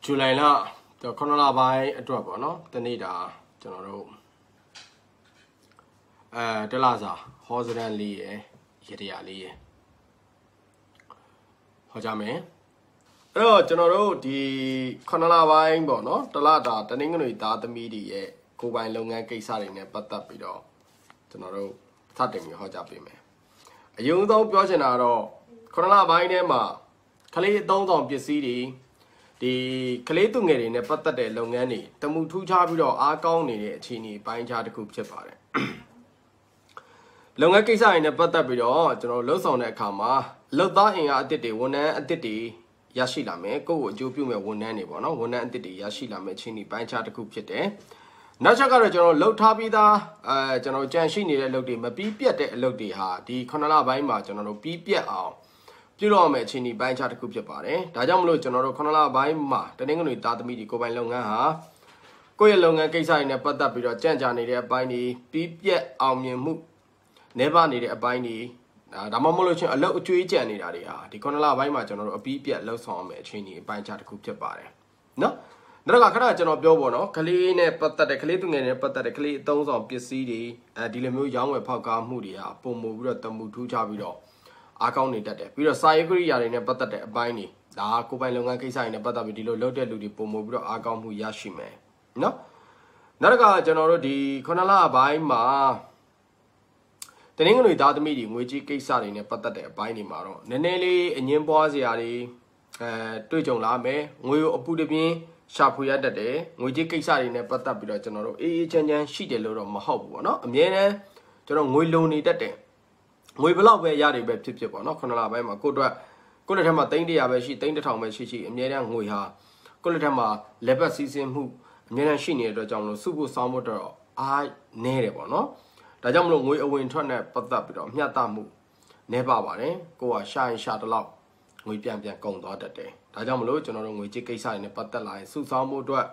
ဇူလိုင်လ9လပိုင်းအတွက်ပေါ့နော်တနေ့တာကျွန်တော်တို့တလစာဟောစရန်လေးရယ်ရတရားလေးရယ်ဟောကြမယ်အဲ့တော့ကျွန်တော်တို့ဒီ9လပိုင်းပေါ့နော်တလတာတနင်္ဂနွေသားသမီးတွေရဲ့ကိုယ်ပိုင်လုပ်ငန်းကိစ္စတွေနဲ့ပတ်သက်ပြီးတော့ကျွန်တော်တို့စတင်ပြီးဟောကြားပေးမယ်အရင်ဆုံးပြောချင်တာတော့9လပိုင်းထဲမှာကလေးအသုံးဆောင်ပစ္စည်းတွေဒီကလေးသူငယ်တွေနဲ့ပတ်သက်တဲ့လုပ်ငန်းတွေတမှုထူးခြားပြီးတော့အားကောင်းနေတဲ့အခြေအနေပိုင်းခြားတစ်ခုဖြစ်ပါတယ်လုပ်ငန်းကိစ္စတွေနဲ့ပတ်သက်ပြီးတော့ကျွန်တော်လှုပ်ဆောင်တဲ့အခါမှာလုပ်သားအင်အားအသစ်တွေဝန်ထမ်းအသစ်တွေရရှိလာမယ်ကိုယ့်ကိုအကျိုးပြုမဲ့ဝန်ထမ်းတွေပေါ့နော်ဝန်ထမ်းအသစ်တွေရရှိလာမဲ့အခြေအနေပိုင်းခြားတစ်ခုဖြစ်တယ်နောက်ချက်ကတော့ကျွန်တော်လှုပ်ထားပြီးသားကျွန်တော်ကြံရှိနေတဲ့အလုပ်တွေမပြီးပြတ်တဲ့အလုပ်တွေဟာဒီ9လပိုင်းမှာကျွန်တော်တို့ပြီးပြတ်အောင်ပြုလုပ်ရမယ့်အခြေအနေပိုင်းခြားတစ်ခုဖြစ်ပါတယ်။ဒါကြောင့်မလို့ကျွန်တော်တို့9လပိုင်းမှာတနင်္ဂနွေသားသမီးတွေကိုယ်ပိုင်လုပ်ငန်းဟာကိုယ့်ရဲ့လုပ်ငန်းကိစ္စတွေနဲ့ပတ်သက်ပြီးတော့ကြံ့ကြာနေတဲ့အပိုင်းတွေပြီးပြတ်အောင်မြင်မှုနေပါနေတဲ့အပိုင်းတွေဒါမှမဟုတ်လို့ချင်းအလုပ်အကျွေးကြံနေတာတွေဟာဒီ9လပိုင်းမှာကျွန်တော်တို့အပြီးပြတ်လှုပ်ဆောင်ရမယ့်အခြေအနေပိုင်းခြားတစ်ခုဖြစ်ပါတယ်။နော်။ဒါကခဏကျွန်တော်ပြောပေါ့နော်ကလေးနဲ့ပတ်သက်တဲ့ကလေးသူငယ်နဲ့ပတ်သက်တဲ့ကလေးအသုံးဆောင်ပစ္စည်းတွေဒီလိုမျိုးရောင်းဝယ်ဖောက်ကားမှုတွေဟာပုံမူပြီးတော့တမှုထူးခြားပြီးတော့အားကောင်းနေတတ်တယ်ပြီးတော့စာရေးကိရိယာတွေနဲ့ပတ်သက်တဲ့အပိုင်းတွေဒါကိုယ်ပိုင်လုပ်ငန်းကိစ္စတွေနဲ့ပတ်သက်ပြီးဒီလိုလုပ်တဲ့လူတွေပုံမူပြီးတော့အားကောင်းမှုရရှိမယ်နော်နောက်တစ်ခါကျွန်တော်တို့ဒီ9လပိုင်းမှာတနင်္ဂနွေသားသမီးတွေငွေကြီးကိစ္စတွေနဲ့ပတ်သက်တဲ့အပိုင်းတွေမှာတော့နည်းနည်းလေးအငင်းပွားစရာတွေတွေ့ကြုံလာမယ်ငွေကိုအပူတပြင်းရှာဖွေရတတ်တယ်ငွေကြီးကိစ္စတွေနဲ့ပတ်သက်ပြီးတော့ကျွန်တော်တို့အေးအေးချမ်းချမ်းရှိတယ်လို့တော့မဟုတ်ဘူးပေါ့နော်အမြဲတမ်းကျွန်တော်ငွေလုံနေတတ်တယ်ငွေဘလောက်ပဲရတယ်ပဲဖြစ်ပေါ့နော်9လပိုင်းမှာကိုယ့်အတွက်ကိုယ့်လက်ထက်မှာ300ပဲရှိ31000ပဲရှိအမြဲတမ်းငွေဟာကိုယ့်လက်ထက်မှာလက်ပတ်စီးဆင်းမှုအမြဲတမ်းရှိနေတဲ့အတွက်ကြောင့်မလို့စုဖို့စောင်းဖို့တော့အားနည်းတယ်ပေါ့နော်ဒါကြောင့်မလို့ငွေအဝင်ထွက်နဲ့ပတ်သက်ပြီးတော့မျှတမှုနည်းပါပါတယ်ကိုကရှာရင်ရှာတလောက်ငွေပြန်ကုန်သွားတတ်တယ်ဒါကြောင့်မလို့ကျွန်တော်တို့ငွေကြေးကိစ္စတွေနဲ့ပတ်သက်လာရင်စုဆောင်းမှုအတွက်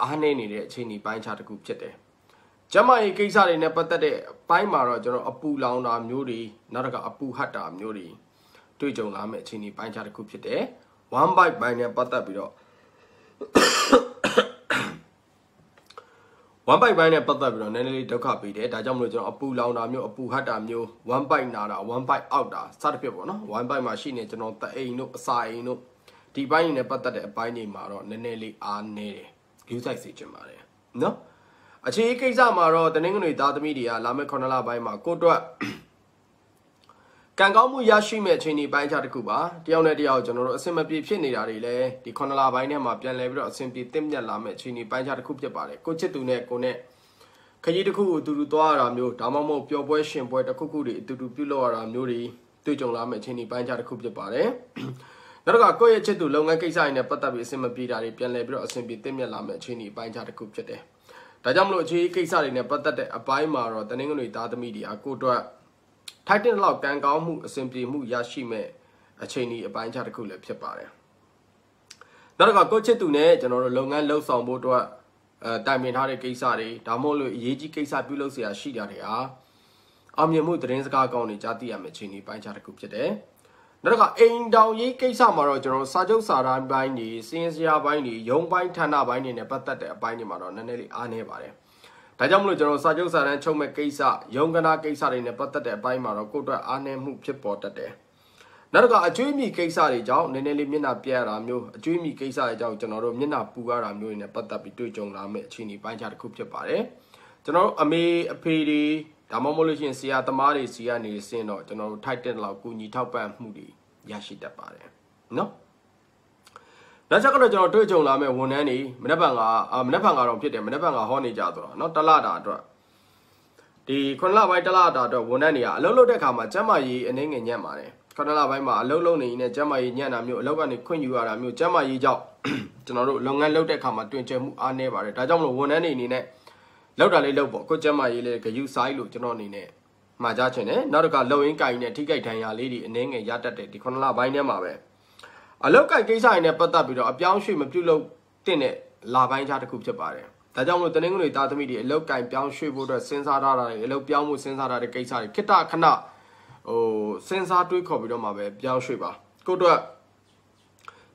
အားနည်းနေတဲ့အခြေအနေပိုင်းခြားတစ်ခုဖြစ်တယ်ကျမရဲ့ကိစ္စတွေနဲ့ပတ်သက်တဲ့ပိုင်းမှာတော့ကျွန်တော်အပူလောင်တာမျိုးတွေနောက်တစ်ခါအပူဟတ်တာမျိုးတွေတွေ့ကြုံလာမယ့်အခြေအနေပိုင်းခြားတစ်ခုဖြစ်တယ်1 byte ပိုင်းနဲ့ပတ်သက်ပြီးတော့1 byte ပိုင်းနဲ့ပတ်သက်ပြီးတော့နည်းနည်းလေးဒုက္ခပေးတယ်ဒါကြောင့်မလို့ကျွန်တော်အပူလောင်တာမျိုးအပူဟတ်တာမျိုး1 byte နာတာ1 byte အောက်တာစသဖြင့်ပေါ့နော်1 byte မှာရှိနေကျွန်တော်တအိမ်တို့အစာအိမ်တို့ဒီပိုင်းတွေနဲ့ပတ်သက်တဲ့အပိုင်းတွေမှာတော့နည်းနည်းလေးအားနည်းတယ် view size စေချင်ပါတယ်နော်အခြေကိစ္စမှာတော့တနင်္ဂနွေသားသမီးတွေကလာမယ့်9လပိုင်းမှာကိုအတွက်ကံကောင်းမှုရရှိမဲ့အခြေအနေပိုင်းခြားတစ်ခုပါတယောက်နဲ့တယောက်ကျွန်တော်တို့အဆင်မပြေဖြစ်နေတာတွေလည်းဒီ9လပိုင်းထဲမှာပြန်လည်ပြီးတော့အဆင်ပြေတင့်မြတ်လာမဲ့အခြေအနေပိုင်းခြားတစ်ခုဖြစ်ပါတယ်ကိုချစ်သူနဲ့ကိုနဲ့ခရီးတစ်ခုအတူတူသွားရတာမျိုးဒါမှမဟုတ်ပျော်ပွဲရှင်ပွဲတစ်ခုခုတွေအတူတူပြုလုပ်ရတာမျိုးတွေတွေ့ကြုံလာမဲ့အခြေအနေပိုင်းခြားတစ်ခုဖြစ်ပါတယ်နောက်တစ်ခါကိုယ့်ရဲ့ချစ်သူလုပ်ငန်းကိစ္စတွေနဲ့ပတ်သက်ပြီးအဆင်မပြေတာတွေပြန်လည်ပြီးတော့အဆင်ပြေတင့်မြတ်လာမဲ့အခြေအနေပိုင်းခြားတစ်ခုဖြစ်တယ်ဒါကြောင့်မလို့အခြေကိစ္စတွေနဲ့ပတ်သက်တဲ့အပိုင်းမှာတော့တနင်္ဂနွေသားသမီးတွေကိုအတွက်ထိုက်တဲ့လောက်ကံကောင်းမှုအဆင်ပြေမှုရရှိမဲ့အချိန်ဒီအပိုင်းခြားတစ်ခုလည်းဖြစ်ပါတယ်နောက်တစ်ခါကိုချစ်သူနဲ့ကျွန်တော်တို့လုပ်ငန်းလှုပ်ဆောင်ဖို့အတွက်တိုင်ပင်ထားတဲ့ကိစ္စတွေဒါမှမဟုတ်လို့အရေးကြီးကိစ္စပြုလုပ်เสียရှိတာတွေဟာအောင်မြင်မှုသတင်းစကားကောင်းတွေကြားသိရမယ့်အချိန်ဒီအပိုင်းခြားတစ်ခုဖြစ်တယ်နောက်တစ်ခါအိမ်တောင်ရေးကိစ္စမှာတော့ကျွန်တော်စာချုပ်စာတမ်းပိုင်းတွေစင်းစရာပိုင်းတွေရုံးပိုင်းဌာနပိုင်းတွေနဲ့ပတ်သက်တဲ့အပိုင်းတွေမှာတော့နည်းနည်းလေးအားနည်းပါတယ်။ဒါကြောင့်မလို့ကျွန်တော်စာချုပ်စာတမ်းချုပ်မဲ့ကိစ္စရုံးကနာကိစ္စတွေနဲ့ပတ်သက်တဲ့အပိုင်းမှာတော့ကိုယ့်အတွက်အားနည်းမှုဖြစ်ပေါ်တတ်တယ်။နောက်တစ်ခါအကျွေးမြီကိစ္စတွေကြောင့်နည်းနည်းလေးမျက်နှာပြရတာမျိုးအကျွေးမြီကိစ္စတွေကြောင့်ကျွန်တော်တို့မျက်နှာပူရတာမျိုးတွေနဲ့ပတ်သက်ပြီးတွေ့ကြုံလာမယ့်အခြေအနေပိုင်းခြားတစ်ခုဖြစ်ပါတယ်။ကျွန်တော်တို့အမေအဖေတွေဒါမှမဟုတ်လို့ရှိရင်ဆရာသမားတွေစီကနေစင်တော့ကျွန်တော်တို့ထိုက်တဲ့လောက်ကူညီထောက်ပံ့မှုတွေရရှိတတ်ပါတယ်နော်နောက်ချက်ကတော့ကျွန်တော်တွေ့ကြုံလာမဲ့ဝန်ထမ်းတွေမနေ့ကတော့ဖြစ်တယ်မနေ့ကဟောနေကြဆိုတော့နော်တလတာအတွက်ဒီ9လပိုင်းတလတာအတွက်ဝန်ထမ်းတွေကအလုပ်လုပ်တဲ့အခါမှာကျန်းမာရေးအနေငယ်ညံ့ပါတယ်9လပိုင်းမှာအလုပ်လုပ်နေရင်ကျန်းမာရေးညံ့တာမျိုးအလုပ်ကနေခွင့်ယူရတာမျိုးကျန်းမာရေးကြောင့်ကျွန်တော်တို့လုပ်ငန်းလုပ်တဲ့အခါမှာတွင်ကျယ်မှုအားနည်းပါတယ်ဒါကြောင့်မလို့ဝန်ထမ်းတွေအနေနဲ့လောက်တာလေးလောက်ပေါ့ကိုကျန်းမာရေးလေးဂရုစိုက်လို့ကျွန်တော်အနေနဲ့မှာကြားချင်တယ်နောက်တစ်ခါလုံရင်းကိုင်နဲ့ထိခိုက်ဒဏ်ရာလေးတွေအနေငယ်ရတတ်တယ်ဒီ9လပိုင်းထဲမှာပဲအလောက်ကိုင်ကိစ္စတွေနဲ့ပတ်သက်ပြီးတော့အပြောင်းရွှေ့မပြုလုပ်တဲ့လာပိုင်းခြားတစ်ခုဖြစ်ပါတယ်ဒါကြောင့်မလို့တနင်္ဂနွေသားသမီးတွေအလောက်ကိုင်ပြောင်းရွှေ့ဖို့အတွက်စဉ်းစားထားတာတွေအလောက်ပြောင်းမှုစဉ်းစားထားတဲ့ကိစ္စတွေခိတ္တခဏစဉ်းစားတွေးခေါ်ပြီးတော့မှပဲပြောင်းရွှေ့ပါကိုတို့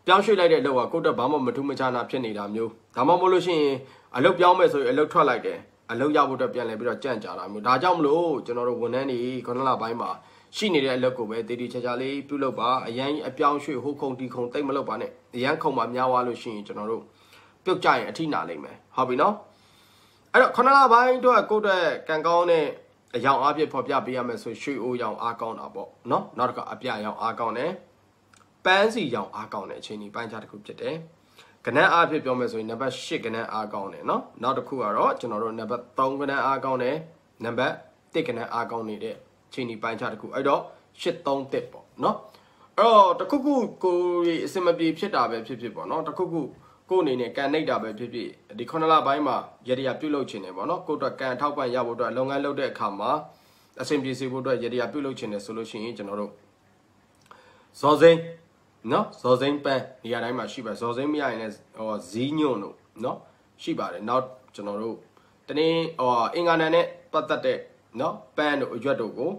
ပြောင်းရွှေ့လိုက်တဲ့လောက်ကကိုယ့်အတွက်ဘာမှမထူးမခြားနာဖြစ်နေတာမျိုးဒါမှမဟုတ်လို့ရှိရင်အလုပ်ပြောင်းမယ်ဆိုရင်အလုပ်ထွက်လိုက်တယ်အလုပ်ရဖို့အတွက်ပြန်လဲပြီးတော့ကြန့်ကြာတာမျိုးဒါကြောင့်မလို့ကျွန်တော်တို့ဝန်ထမ်းတွေခဏလပိုင်းမှာရှိနေတဲ့အလုပ်ကိုပဲတည်တည်ချာချာလေးပြုလုပ်ပါအရင်အပြောင်းရွှေ့ဟိုခုံတီခုံတိတ်မလုပ်ပါနဲ့အရန်ခုံမှာများသွားလို့ရှိရင်ကျွန်တော်တို့ပြုတ်ကြရင်အထိနာလိမ့်မယ်ဟုတ်ပြီနော်အဲ့တော့ခဏလပိုင်းတော့ကိုယ့်အတွက်ကန်ကောင်းတဲ့အယောင်အားဖြင့်ဖော်ပြပေးရမယ်ဆိုရွှေအိုးရောင်အားကောင်းတာပေါ့နော်နောက်တစ်ခါအပြရောင်အားကောင်းတယ်ပန်းစီရောင်အားကောင်းတဲ့အချိန်ဒီပိုင်းခြားတစ်ခုဖြစ်တယ်ကနန်းအားဖြင့်ပြောမယ်ဆိုရင်နံပါတ်8ကနန်းအားကောင်းတယ်နော်နောက်တစ်ခုကတော့ကျွန်တော်တို့နံပါတ်3ကနန်းအားကောင်းတယ်နံပါတ်1ကနန်းအားကောင်းနေတဲ့အချိန်ဒီပိုင်းခြားတစ်ခုအဲ့တော့831ပေါ့နော်အဲ့တော့တခုခုကိုအစင်မပြေဖြစ်တာပဲဖြစ်ပေါ့နော်တခုခုကိုအနေနဲ့ကန်နေတာပဲဖြစ်ဖြစ်ဒီ9လပိုင်းမှာရရပြုတ်လုပ်ခြင်းတယ်ပေါ့နော်ကိုအတွက်ကန်ထောက်ပံ့ရဖို့အတွက်လုပ်ငန်းလုပ်တဲ့အခါမှာအဆင်ပြေစေဖို့အတွက်ရရပြုတ်လုပ်ခြင်းတယ်ဆိုလို့ရှိရင်ကျွန်တော်တို့ဇော်စိမ်းနော်ဇော်စိမ်းပန်းနေရာတိုင်းမှာရှိပါဇော်စိမ်းမရရင်လည်းဇီးညွန့်တို့နော်ရှိပါတယ်နောက်ကျွန်တော်တို့တနေ့အင်္ဂါနံနဲ့ပတ်သက်တဲ့နော်ပန်းတို့အရွက်တို့ကို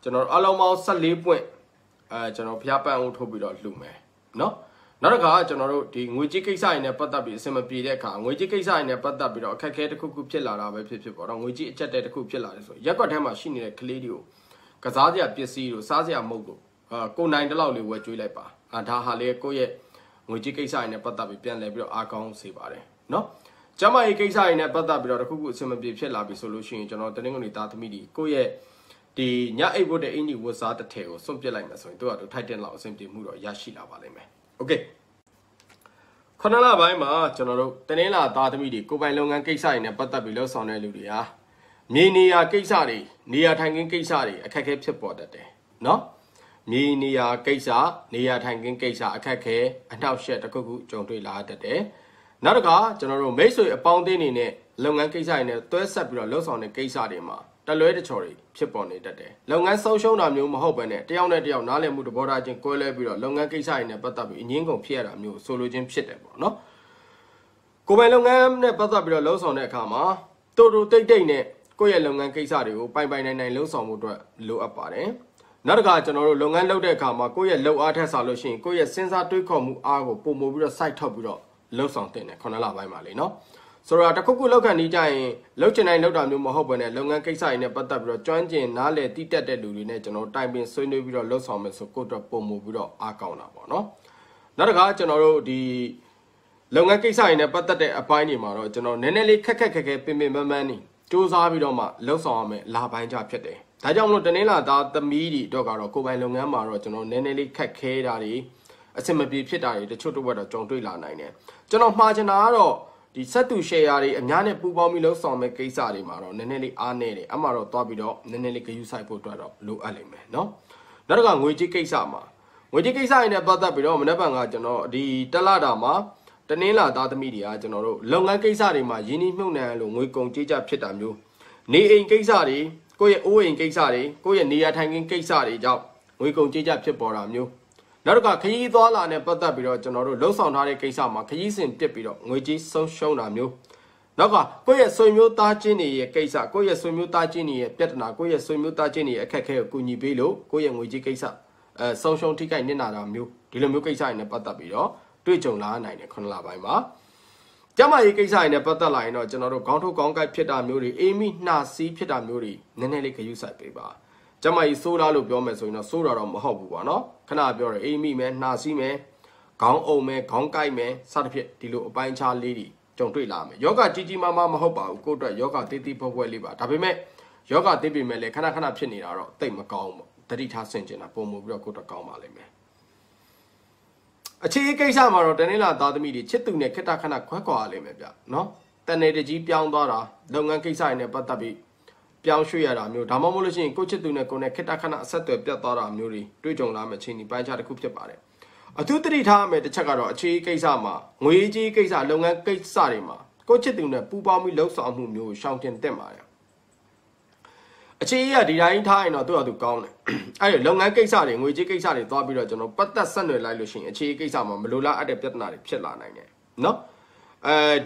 ကျွန်တော်အလုံးပေါင်း14ပွင့်ကျွန်တော်ဖျားပန်းအောင်ထုတ်ပြီးတော့လှူမယ်နော်နောက်တစ်ခါကျွန်တော်တို့ဒီငွေကြေးကိစ္စတွေနဲ့ပတ်သက်ပြီးအဆင်မပြေတဲ့အခါငွေကြေးကိစ္စတွေနဲ့ပတ်သက်ပြီးတော့အခက်အခဲတစ်ခုခုဖြစ်လာတာပဲဖြစ်ပေါ့နော်ငွေကြေးအကျက်တဲ့တစ်ခုဖြစ်လာတယ်ဆိုရက်ကွက်ထဲမှာရှိနေတဲ့ကလေးတွေကိုကစားစရာပစ္စည်းတို့စားစရာမုတ်တို့ကိုနိုင်တလောက်လေးဝယ်ကျွေးလိုက်ပါဒါဟာလေကိုယ့်ရဲ့ငွေကြေးကိစ္စတွေနဲ့ပတ်သက်ပြီးပြန်လဲပြီးတော့အားကောင်းစေပါတယ်နော်ကျမကြီးကိစ္စတွေနဲ့ပတ်သက်ပြီးတော့တစ်ခုခုအဆင်မပြေဖြစ်လာပြီဆိုလို့ရှိရင်ကျွန်တော်တနင်္ဂနွေသားသမီးတွေကိုယ့်ရဲ့ဒီညအိပ်ဖို့တဲ့အင်ဂျီဝတ်စားတစ်ထည်ကိုစွန့်ပစ်လိုက်မယ်ဆိုရင်သူကထိုက်တဲ့လောက်အဆင်ပြေမှုတော့ရရှိလာပါလိမ့်မယ်โอเค9လပိုင်းမှာကျွန်တော်တို့တနင်္လာသားသမီးတွေကိုပိုင်လုပ်ငန်းကိစ္စတွေနဲ့ပတ်သက်ပြီးလှုပ်ဆောင်တဲ့လူတွေဟာမြေနေရာကိစ္စတွေနေရာထိုင်ခင်းကိစ္စတွေအခက်အခဲဖြစ်ပေါ်တတ်တယ်နော်မြေနေရာကိစ္စနေရာထိုင်ခင်းကိစ္စအခက်အခဲအနှောက်အယှက်တစ်ခုခုကြုံတွေ့လာတတ်တယ်နောက်တစ်ခါကျွန်တော်တို့မိတ်ဆွေအပေါင်းအသင်းတွေနဲ့လုပ်ငန်းကိစ္စတွေနဲ့တွဲဆက်ပြီးတော့လှုပ်ဆောင်တဲ့ကိစ္စတွေမှာတလွဲတချော်တွေဖြစ်ပေါ်နေတတ်တယ်လုပ်ငန်းဆုံးရှုံးတာမျိုးမဟုတ်ဘဲနဲ့တယောက်နဲ့တယောက်နားလည်မှုတဘောထားချင်းကွဲလွဲပြီးတော့လုပ်ငန်းကိစ္စတွေနဲ့ပတ်သက်ပြီးအငင်းကုန်ဖြစ်ရတာမျိုးဆိုလိုချင်းဖြစ်တယ်ပေါ့နော်ကိုယ်ပိုင်လုပ်ငန်းနဲ့ပတ်သက်ပြီးတော့လှုပ်ဆောင်တဲ့အခါမှာတိုးတိုးတိတ်တိတ်နဲ့ကိုယ့်ရဲ့လုပ်ငန်းကိစ္စတွေကိုပိုင်ပိုင်နိုင်နိုင်လှုပ်ဆောင်မှုအတွက်လိုအပ်ပါတယ်နောက်တစ်ခါကျွန်တော်တို့လုပ်ငန်းလုပ်တဲ့အခါမှာကိုယ့်ရဲ့လုပ်အားထက်စားလို့ရှိရင်ကိုယ့်ရဲ့စဉ်းစားတွေးခေါ်မှုအားကိုပုံမို့ပြီးတော့စိုက်ထုတ်ပြီးတော့လှုပ်ဆောင်တင်တယ်9လပိုင်းမှာလေနော်ဆိုတော့တခုခုလောက်ခံနေကြရင်လှုပ်ချင်တိုင်းလှုပ်တာမျိုးမဟုတ်ဘဲနဲ့လုပ်ငန်းကိစ္စတွေနဲ့ပတ်သက်ပြီးတော့ကျွမ်းကျင်နားလည်တည်တက်တဲ့လူတွေနဲ့ကျွန်တော်တိုင်ပင်ဆွေးနွေးပြီးတော့လှုပ်ဆောင်မယ်ဆိုကိုယ့်အတွက်ပုံမို့ပြီးတော့အားကောင်းတာပေါ့နော်နောက်တစ်ခါကျွန်တော်တို့ဒီလုပ်ငန်းကိစ္စတွေနဲ့ပတ်သက်တဲ့အပိုင်းတွေမှာတော့ကျွန်တော်နည်းနည်းလေးခက်ခက်ခဲခဲပင်ပင်ပန်းပန်းနေစူးစမ်းပြီးတော့မှလှုပ်ဆောင်ရမယ်လာပိုင်းကြဖြစ်တယ်ဒါကြောင့်မလို့တနင်္လာသားသမီးတွေတော့ကတော့ကိုယ်ပိုင်လုပ်ငန်းမှာတော့ကျွန်တော်နည်းနည်းလေးခက်ခဲတာတွေအဆင်မပြေဖြစ်တာတွေတချို့တော့ကြုံတွေ့လာနိုင်တယ်ကျွန်တော်မှားချင်တာကတော့ဒီဆက်သူ share တွေအများနဲ့ပူပေါင်းပြီးလှုပ်ဆောင်မဲ့ကိစ္စတွေမှာတော့နည်းနည်းလေးအားနေတယ်အမှတော့သွားပြီးတော့နည်းနည်းလေးဂရုစိုက်ဖို့အတွက်တော့လိုအပ်လိမ့်မယ်နော်နောက်တစ်ခါငွေကြေးကိစ္စမှာငွေကြေးကိစ္စတွေနဲ့ပတ်သက်ပြီးတော့မနေ့ကကျွန်တော်ဒီတလတာမှာတနင်္လာသားသမီးတွေကကျွန်တော်တို့လုပ်ငန်းကိစ္စတွေမှာရင်းနှီးမြှုပ်နှံလို့ငွေကုန်ကြေးကျဖြစ်တာမျိုးနေအိမ်ကိစ္စတွေကိုယ့်ရဲ့အိုးအိမ်ကိစ္စတွေကိုယ့်ရဲ့နေရာထိုင်ခင်းကိစ္စတွေကြောင့်ငွေကုန်ကြေးကျဖြစ်ပေါ်တာမျိုးနောက်တစ်ခါခရီးသွားလာနဲ့ပတ်သက်ပြီးတော့ကျွန်တော်တို့လှုပ်ဆောင်ထားတဲ့ကိစ္စမှာခရီးစဉ်ပြစ်ပြီးတော့ငွေကြေးဆုံးရှုံးတာမျိုးနောက်ကကိုယ့်ရဲ့ဆွေမျိုးသားချင်းတွေရဲ့ကိစ္စကိုယ့်ရဲ့ဆွေမျိုးသားချင်းတွေရဲ့ပြဿနာကိုယ့်ရဲ့ဆွေမျိုးသားချင်းတွေရဲ့အခက်အခဲကိုကူညီပေးလို့ကိုယ့်ရဲ့ငွေကြေးကိစ္စဆုံးရှုံးထိခိုက်နစ်နာတာမျိုးဒီလိုမျိုးကိစ္စတွေနဲ့ပတ်သက်ပြီးတော့တွေ့ကြုံလာနိုင်တယ်9လပိုင်းမှာကျမရေးကိစ္စတွေနဲ့ပတ်သက်လာရင်တော့ကျွန်တော်တို့ခေါင်းထုတ်ခေါင်းကိုက်ဖြစ်တာမျိုးတွေအေးမိနှာစီးဖြစ်တာမျိုးတွေနည်းနည်းလေးဂရုစိုက်ပေးပါကျမကြီးဆိုးလားလို့ပြောမယ်ဆိုရင်တော့ဆိုးတာတော့မဟုတ်ဘူးပေါ့နော်ခဏပြောတယ်အေးမိမယ်နှာစီးမယ်ခေါင်းအုံမယ်ခေါင်းကိုက်မယ်စသဖြင့်ဒီလိုအပိုင်းခြားလေးတွေကြုံတွေ့လာမယ်ယောဂကြီးကြီးမားမားမဟုတ်ပါဘူးကိုယ့်အတွက်ယောဂတေးသေးဖွဲဖွဲလေးပါဒါပေမဲ့ယောဂသေးပေမဲ့လည်းခဏခဏဖြစ်နေတာတော့တိတ်မကောင်းဘူးတတိထားဆင်ကျင်တာပုံမှုပြီးတော့ကိုယ့်အတွက်ကောင်းပါလိမ့်မယ်အခြေအကိစ္စမှာတော့တနင်္လာသားသမီးတွေချစ်သူနဲ့ခက်တာခဏခွဲခွာရလိမ့်မယ်ဗျနော်တန်နေတကြီးပြောင်းသွားတာလုပ်ငန်းကိစ္စတွေနဲ့ပတ်သက်ပြီးပြောင်းရွှေ့ရတာမျိုးဒါမှမဟုတ်လို့ရှိရင်ကိုချစ်သူနဲ့ကိုနဲ့ခက်တာခဏအဆက်အသွယ်ပြတ်သွားတာမျိုးတွေတွေ့ကြုံလာမယ့်ချိန်ဒီပိုင်းခြားတစ်ခုဖြစ်ပါတယ်အထူးသတိထားရမယ့်တစ်ချက်ကတော့အခြေကိစ္စမှာငွေကြေးကိစ္စလုပ်ငန်းကိစ္စတွေမှာကိုချစ်သူနဲ့ပူးပေါင်းပြီးလှုပ်ဆောင်မှုမျိုးကိုရှောင်ကျဉ်သင့်ပါတယ်အခြေအရဒီတိုင်းထားရင်တော့သူ့အတူကောင်းတယ်အဲ့ဒီလုပ်ငန်းကိစ္စတွေငွေကြေးကိစ္စတွေသွားပြီးတော့ကျွန်တော်ပတ်သက်ဆက်နွယ်လိုက်လို့ရှိရင်အခြေကိစ္စမှာမလိုလားအပ်တဲ့ပြဿနာတွေဖြစ်လာနိုင်တယ်နော်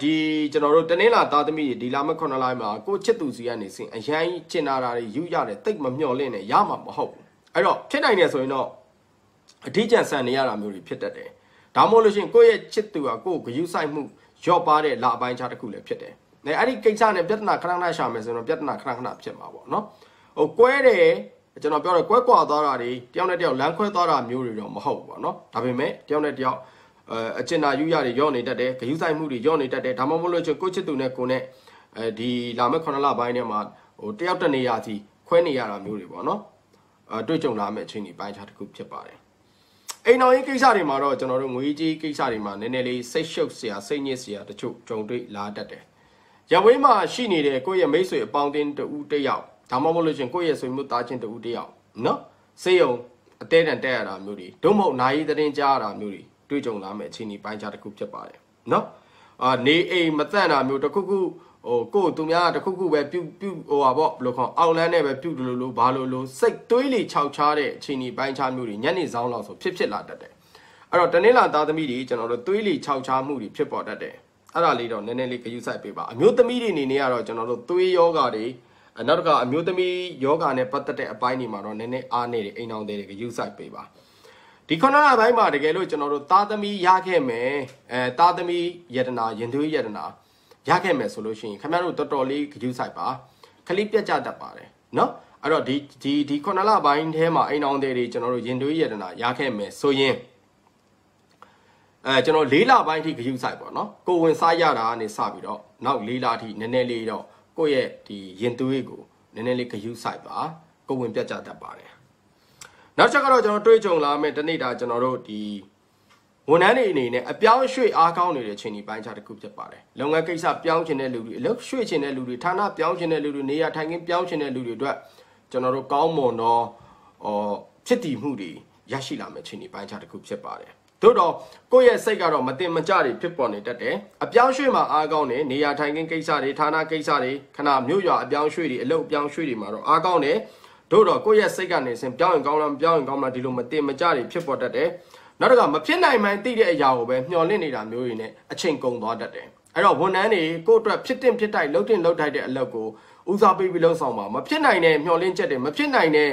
ဒီကျွန်တော်တို့တနင်္လာသားသမီးတွေဒီလာမ9လမှာကိုချစ်သူစီကနေစင်အရန်ကျင်နာတာတွေယူရတယ်တိတ်မမျှော်လင့်နဲ့ရမှာမဟုတ်ဘူးအဲ့တော့ဖြစ်နိုင်တယ်ဆိုရင်တော့အထီးကျန်ဆန်နေရတာမျိုးတွေဖြစ်တတ်တယ်ဒါ ဒါမှမဟုတ်လို့ရှိရင်ကိုယ့်ရဲ့ချစ်သူကကိုယ်ဂရုစိုက်မှုရော့ပါတဲ့လအပိုင်းခြားတစ်ခုလည်းဖြစ်တယ်။အဲ့ဒီကိစ္စနဲ့ပြဿနာခဏခဏရှာမယ်ဆိုတော့ပြဿနာခဏခဏဖြစ်မှာပေါ့နော်။ဟိုကွဲတယ်ကျွန်တော်ပြောတယ်ကွဲကွာသွားတာတွေတယောက်နဲ့တယောက်လမ်းခွဲသွားတာမျိုးတွေတော့မဟုတ်ဘူးပေါ့နော်။ဒါပေမဲ့တယောက်နဲ့တယောက်အကျဉ်းနာယူရတွေရော့နေတတ်တယ်ဂရုစိုက်မှုတွေရော့နေတတ်တယ်ဒါမှမဟုတ်လို့ချင်းကိုချစ်သူနဲ့ကိုနဲ့ဒီလာမဲ့9လပိုင်းထဲမှာဟိုတယောက်တနေရာစီခွဲနေရတာမျိုးတွေပေါ့နော်တွေ့ကြုံလာမဲ့အချိန်ဒီပိုင်းခြားတစ်ခုဖြစ်ပါတယ်အိမ်တော်ရေးကိစ္စတွေမှာတော့ကျွန်တော်တို့ငွေကြီးကိစ္စတွေမှာနည်းနည်းလေးစိတ်ရှုပ်စရာစိတ်ညစ်စရာတချို့ကြုံတွေ့လာတတ်တယ်ရဝေးမှာရှိနေတဲ့ကိုယ့်ရဲ့မိတ်ဆွေအပေါင်းအသင်းတဦးတယောက်ဒါမှမဟုတ်လို့ချင်းကိုယ့်ရဲ့ဆွေမျိုးသားချင်းတဦးတယောက်နော်စေယုံအသေးတန်တက်ရတာမျိုးတွေဒုမဟုတ်နိုင်သတင်းကြားရတာမျိုးတွေတွေ့ကြုံလာမယ့်အချိန်ဒီပိုင်းခြားတစ်ခုဖြစ်ပါတယ်နော်နေအိမ်မတန့်တာမျိုးတစ်ခုခုဟိုကိုသူများတစ်ခုခုပဲပြုဟိုပါပေါ့ဘယ်လိုခေါ်အောက်လန်းနဲ့ပဲပြုလို့ဘာလို့စိတ်တွေးလေခြောက်ချားတဲ့အချိန်ဒီပိုင်းခြားမျိုးတွေညနေဆောင်လောက်ဆိုဖြစ်လာတတ်တယ်အဲ့တော့တနင်္လာသားသမီးတွေကျွန်တော်တို့တွေးလေခြောက်ချားမှုတွေဖြစ်ပေါ်တတ်တယ်အဲ့ဒါလေးတော့နည်းနည်းလေးဂရုစိုက်ပေးပါအမျိုးသမီးတွေအနေနဲ့ကတော့ကျွန်တော်တို့သွေးယောဂတွေနောက်တစ်ခါအမျိုးသမီးယောဂနဲ့ပတ်သက်တဲ့အပိုင်းတွေမှာတော့နည်းနည်းအားနေတယ်အိမ်အောင်တွေဂရုစိုက်ပေးပါဒီ9လပိုင်းမှာတကယ်လို့ကျွန်တော်တို့သားသမီးရခဲ့မယ်သားသမီးယတနာရင်သွေးယတနာရခဲ့မယ်ဆိုလို့ရှိရင်ခင်ဗျားတို့တော်တော်လေးဂရုစိုက်ပါခလိပြတ်ကြတတ်ပါတယ်နော်အဲ့တော့ဒီ9လပိုင်းထဲမှာအိမ်အောင်တွေကျွန်တော်တို့ရင်သွေးယတနာရခဲ့မယ်ဆိုရင်ကျွန်တော်4လပိုင်းထိဂရုစိုက်ပေါ့နော်ကိုဝင်စားရတာကနေစပြီးတော့နောက်4လထိနည်းနည်းလေးတော့ကိုယ့်ရဲ့ဒီရင်သွေးကိုနည်းနည်းလေးဂရုစိုက်ပါကိုဝင်ပြတ်ကြတတ်ပါတယ်နောက်ချက်ကတော့ကျွန်တော်တွေးကြုံလာမယ်တနေ့တာကျွန်တော်တို့ဒီဝန်ထမ်းတွေအနေနဲ့အပြောင်းရွှေ့အားကောင်းနေတဲ့ချိန်ဒီပိုင်းခြားတစ်ခုဖြစ်ပါတယ်လုပ်ငန်းကိစ္စပြောင်းချင်တဲ့လူတွေအလုပ်ရွှေ့ချင်တဲ့လူတွေဌာနပြောင်းချင်တဲ့လူတွေနေရာထိုင်ခင်းပြောင်းချင်တဲ့လူတွေအတွက်ကျွန်တော်တို့ကောင်းမွန်သောဖြစ်တည်မှုတွေရရှိလာမယ့်ချိန်ဒီပိုင်းခြားတစ်ခုဖြစ်ပါတယ်သို့တော့ကိုယ့်ရဲ့စိတ်ကတော့မတင်မကျတွေဖြစ်ပေါ်နေတတ်တယ်အပြောင်းရွှေ့မှာအားကောင်းတယ်နေရာထိုင်ခင်းကိစ္စတွေဌာနကိစ္စတွေခဏမြို့ရွာအပြောင်းရွှေ့တွေအလုပ်အပြောင်းရွှေ့တွေမှာတော့အားကောင်းတယ်တို့တော့ကိုယ့်ရဲ့စိတ်ကနေစဉ်ပြောင်းရင်ကောင်းလားမပြောင်းရင်ကောင်းလားဒီလိုမတင်မကြတွေဖြစ်ပေါ်တတ်တယ်နောက်တစ်ခါမဖြစ်နိုင်မှန်းသိတဲ့အရာကိုပဲမျှော်လင့်နေတာမျိုးတွေနဲ့အချိန်ကုန်သွားတတ်တယ်အဲ့တော့ဝန်ထမ်းတွေကိုယ့်အတွက်ဖြစ်တင်ဖြစ်တိုက်လှုပ်တင်လှုပ်ထိုက်တဲ့အလုပ်ကိုဦးစားပေးပြီးလှုပ်ဆောင်ပါမဖြစ်နိုင်တဲ့မျှော်လင့်ချက်တွေမဖြစ်နိုင်တဲ့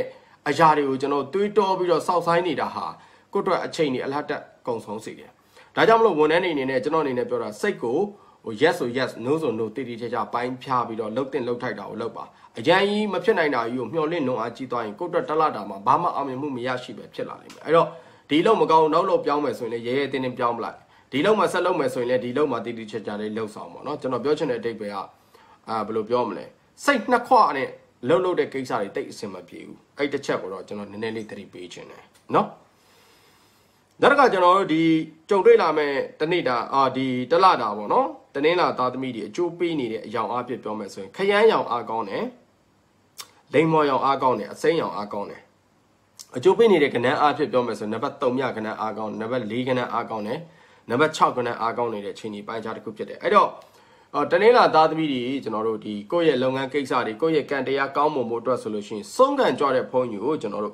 အရာတွေကိုကျွန်တော်တွေးတောပြီးတော့စောင့်ဆိုင်နေတာဟာကိုယ့်အတွက်အချိန်တွေအလားတက်ကုန်ဆုံးစေတယ်ဒါကြောင့်မလို့ဝန်ထမ်းတွေအနေနဲ့ကျွန်တော်အနေနဲ့ပြောတာစိတ်ကိုyes ဆို yes no ဆို no တိတိကျကျပိုင်းဖြားပြီးတော့လှုပ်တင်လှုပ်ထိုက်တာကိုလှုပ်ပါအရန်ကြီးမဖြစ်နိုင်တာကြီးကိုမျှော်လင့်နှုံအားကြီးသွားရင်ကိုယ့်အတွက်တလတာမှာဘာမှအောင်မြင်မှုမရရှိပဲဖြစ်လာနိုင်မယ်အဲ့တော့ဒီလုံမကောင်းနောက်လို့ပြောင်းမယ်ဆိုရင်လည်းရဲရဲတင်းတင်းပြောင်းပလိုက်ဒီလုံမှာဆက်လုပ်မယ်ဆိုရင်လည်းဒီလုံမှာတိတိကျကျလေးလှုပ်ဆောင်ပါเนาะကျွန်တော်ပြောချင်တဲ့အဓိပ္ပာယ်ကဘယ်လိုပြောမလဲစိတ်နှစ်ခွနဲ့လှုပ်တဲ့ကိစ္စတွေတိတ်အဆင်မပြေဘူးအဲ့တစ်ချက်ကိုတော့ကျွန်တော်နည်းနည်းလေးသတိပေးခြင်းတယ်เนาะဒါကကျွန်တော်တို့ဒီကြုံတွေ့လာမဲ့တနေ့တာဒီတလတာပေါ့နော်တနင်္လာသားသမီးတွေအကျိုးပေးနေတဲ့အယောင်အားဖြင့်ပြောမယ်ဆိုရင်ခရမ်းရောင်အားကောင်းတယ်လိမ်မော်ရောင်အားကောင်းတယ်အစိမ်းရောင်အားကောင်းတယ်အကျိုးပေးနေတဲ့ကဏ္ဍအားဖြင့်ပြောမယ်ဆိုရင်နံပါတ်3မြကဏ္ဍအားကောင်းတယ်နံပါတ်4ကဏ္ဍအားကောင်းတယ်နံပါတ်6ကဏ္ဍအားကောင်းနေတဲ့ချိန်ဒီပိုင်းခြားတစ်ခုဖြစ်တယ်အဲ့တော့တနင်္လာသားသမီးတွေကျွန်တော်တို့ဒီကိုယ့်ရဲ့လုပ်ငန်းကိစ္စတွေကိုယ့်ရဲ့ကံတရားကောင်းမွန်ဖို့အတွက်ဆိုလို့ရှိရင်ဆုံးခံကြွတဲ့ဘုန်းကြီးကိုကျွန်တော်တို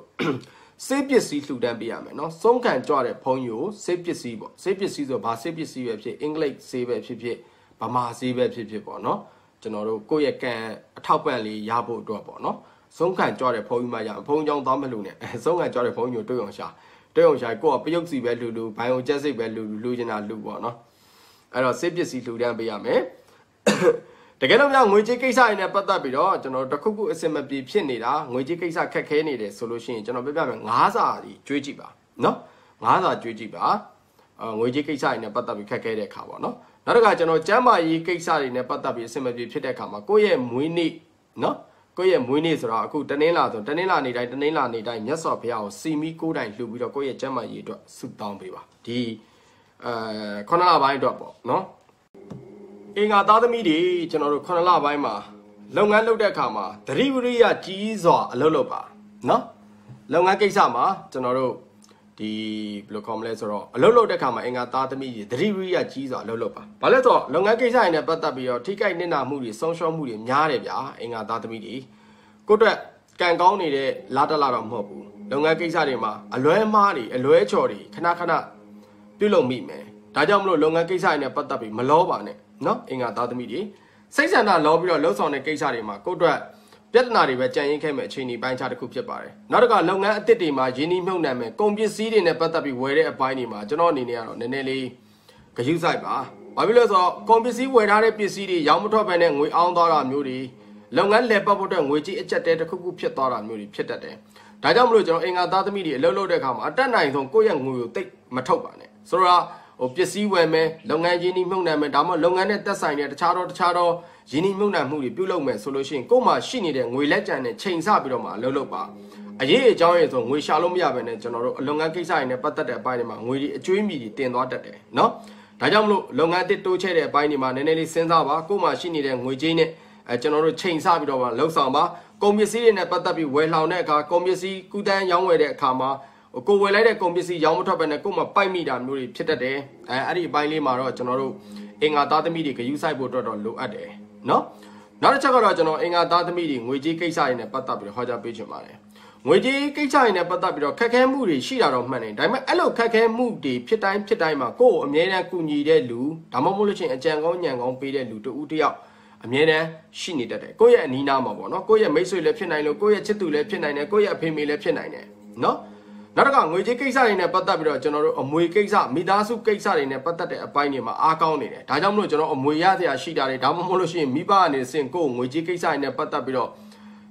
့စေးပစ္စည်းလှူဒန်းပေးရမယ်နော်ဆုံးခံကြွတဲ့ဘုန်းကြီးကိုစေးပစ္စည်းပေါ့စေးပစ္စည်းဆိုဘာစေးပစ္စည်းပဲဖြစ်အင်္ဂလိပ်စေးပဲဖြစ်ဗမာစေးပဲဖြစ်ပေါ့နော်ကျွန်တော်တို့ကိုယ့်ရဲ့ကံအထောက်ပံ့လေးရဖို့အတွက်ပေါ့နော်ဆုံးခံကြွတဲ့ဘုန်းကြီးမှရဘုန်းကြီးကြောင့်သွားမလို့နဲ့ဆုံးခံကြွတဲ့ဘုန်းကြီးကိုတွေ့အောင်ရှာကိုယ့်ကပယုတ်စီပဲလှူဘိုင်ယိုကျက်စိတ်ပဲလှူချင်တာလှူပေါ့နော်အဲ့တော့စေးပစ္စည်းလှူဒန်းပေးရမယ်တကယ်လို့များငွေကြေးကိစ္စတွေနဲ့ပတ်သက်ပြီးတော့ကျွန်တော်တခုခုအစင်မပြေဖြစ်နေတာငွေကြေးကိစ္စခက်ခဲနေတယ်ဆိုလို့ရှိရင်ကျွန်တော်ပြပြမယ်9စာကြီးကြွေးကြည့်ပါနော်9စာကြွေးကြည့်ပါငွေကြေးကိစ္စတွေနဲ့ပတ်သက်ပြီးခက်ခဲတဲ့အခါပေါ့နော်နောက်တစ်ခါကျွန်တော်ကျမ်းမာရေးကိစ္စတွေနဲ့ပတ်သက်ပြီးအစင်မပြေဖြစ်တဲ့အခါမှာကိုယ့်ရဲ့မွေးနေ့နော်ကိုယ့်ရဲ့မွေးနေ့ဆိုတော့အခုတနင်္လာဆိုတနင်္လာနေ့တိုင်းမြတ်စွာဘုရားကိုစီမီ9တိုင်းလှူပြီးတော့ကိုယ့်ရဲ့ကျမ်းမာရေးအတွက်ဆုတောင်းပေးပါဒီ9လပိုင်းအတွက်ပေါ့နော်အင်္ဂါသားသမီးတွေကျွန်တော်တို့9လပိုင်းမှာလုပ်ငန်းလုပ်တဲ့အခါမှာသတိဝရိယကြီးစွာအလုပ်လုပ်ပါနော်လုပ်ငန်းကိစ္စမှာကျွန်တော်တို့ဒီဘယ်လိုခေါ်မလဲဆိုတော့အလုပ်လုပ်တဲ့အခါမှာအင်္ဂါသားသမီးတွေသတိဝရိယကြီးစွာအလုပ်လုပ်ပါဘာလဲဆိုတော့လုပ်ငန်းကိစ္စတွေနဲ့ပတ်သက်ပြီးတော့ထိခိုက်နစ်နာမှုတွေဆုံးရှုံးမှုတွေများတယ်ဗျာအင်္ဂါသားသမီးတွေကိုယ့်အတွက်ကံကောင်းနေတဲ့လာတလာတော့မဟုတ်ဘူးလုပ်ငန်းကိစ္စတွေမှာအလွဲမားတွေအလွဲချော်တွေခဏပြုလုပ်မိမယ်ဒါကြောင့်မလို့လုပ်ငန်းကိစ္စတွေနဲ့ပတ်သက်ပြီးမလောပါနဲ့နော်အင်္ဂါသားသမီးတွေစိတ်ဆန္ဒလောပြီးတော့လှုပ်ဆောင်တဲ့ကိစ္စတွေမှာကိုယ့်အတွက် ပြဿနာတွေပဲကြံရင်ခဲ့မဲ့အချိန်ဒီပိုင်းခြားတစ်ခုဖြစ်ပါတယ်နောက်တစ်ခါလုပ်ငန်းအသစ်တွေမှာယင်းနှိမ့်နှံမဲ့ကုန်ပစ္စည်းတွေနဲ့ပတ်သက်ပြီးဝယ်တဲ့အပိုင်းတွေမှာကျွန်တော်အနေနဲ့ကတော့နည်းနည်းလေးဂရုစိုက်ပါဘာဖြစ်လို့လဲဆိုတော့ကုန်ပစ္စည်းဝယ်ထားတဲ့ပစ္စည်းတွေရောင်းမထွက်ဘဲနဲ့ငွေအောင်းသွားတာမျိုးတွေလုပ်ငန်းလည်ပတ်ဖို့အတွက်ငွေကြီးအကျက်တဲတစ်ခုခုဖြစ်သွားတာမျိုးတွေဖြစ်တတ်တယ်ဒါကြောင့်မလို့ကျွန်တော်အင်္ဂါသားသမီးတွေအလုပ်လုပ်တဲ့အခါမှာအတက်နိုင်ဆုံးကိုယ့်ရဲ့ငွေကိုတိတ်မထုတ်ပါနဲ့ဆိုတော့ပစ္စည်းဝယ်မယ်လုပ်ငန်းရင်းနှီးမြှုပ်နှံမယ်ဒါမှမဟုတ်လုပ်ငန်းနဲ့သက်ဆိုင်တဲ့တခြားသောရင်းနှီးမြှုပ်နှံမှုတွေပြုလုပ်မယ်ဆိုလို့ရှိရင်ကိုယ်မှာရှိနေတဲ့ငွေလက်ကျန်နဲ့ချိန်ဆပြီးတော့မှအလုပ်လုပ်ပါအရေးအကြောင်းရဆိုငွေရှာလို့မရဘဲနဲ့ကျွန်တော်တို့လုပ်ငန်းကိစ္စတွေနဲ့ပတ်သက်တဲ့အပိုင်းတွေမှာငွေတွေအကျွေးမြီတွေတင်သွားတတ်တယ်နော်ဒါကြောင့်မလို့လုပ်ငန်းတစ်တိုးချဲ့တဲ့အပိုင်းတွေမှာနည်းနည်းလေးစဉ်းစားပါကိုယ်မှာရှိနေတဲ့ငွေကြေးနဲ့ကျွန်တော်တို့ချိန်ဆပြီးတော့မှလှုပ်ဆောင်ပါကုန်ပစ္စည်းတွေနဲ့ပတ်သက်ပြီးဝယ်လှောင်တဲ့အခါကုန်ပစ္စည်းကုသန်းရောင်းဝယ်တဲ့အခါမှာကိုဝယ်လိုက်တဲ့ကုန်ပစ္စည်းရောင်းမထွက်ဘဲနဲ့ကိုယ်မှာပိုက်မိတာမျိုးတွေဖြစ်တတ်တယ်အဲ့ဒီအပိုင်းလေးမှာတော့ကျွန်တော်တို့အင်္ဂါသားသမီးတွေဂရုစိုက်ဖို့အတွက်တော့လိုအပ်တယ်နော်နောက်တစ်ချက်ကတော့ကျွန်တော်အင်္ဂါသားသမီးတွေငွေကြေးကိစ္စတွေနဲ့ပတ်သက်ပြီးတော့ဟောကြားပေးချင်ပါတယ်ငွေကြေးကိစ္စတွေနဲ့ပတ်သက်ပြီးတော့ခက်ခဲမှုတွေရှိတာတော့မှန်တယ်ဒါပေမဲ့အဲ့လိုခက်ခဲမှုတွေဖြစ်တိုင်းမှာကိုယ့်ကိုအမြဲတမ်းကူညီတဲ့လူဒါမှမဟုတ်လို့ရှိရင်အကြံကောင်းညံကောင်းပေးတဲ့လူတူဦးတယောက်အမြဲတမ်းရှိနေတတ်တယ်ကိုယ့်ရဲ့အနီးနားမှာပေါ့နော်ကိုယ့်ရဲ့မိတ်ဆွေလည်းဖြစ်နိုင်လို့ကိုယ့်ရဲ့ချစ်သူလည်းဖြစ်နိုင်တယ်ကိုယ့်ရဲ့အဖေမေလည်းဖြစ်နိုင်တယ်နော်နောက်တစ်ခါငွေကြေးကိစ္စတွေနဲ့ပတ်သက်ပြီးတော့ကျွန်တော်တို့အမွေကိစ္စမိသားစုကိစ္စတွေနဲ့ပတ်သက်တဲ့အပိုင်းတွေမှာအားကောင်းနေတယ်ဒါကြောင့်မလို့ကျွန်တော်အမွေရစရာရှိတာတွေဒါမှမဟုတ်လို့ရှိရင်မိဘအနေနဲ့စင်ကိုယ်ငွေကြေးကိစ္စတွေနဲ့ပတ်သက်ပြီးတော့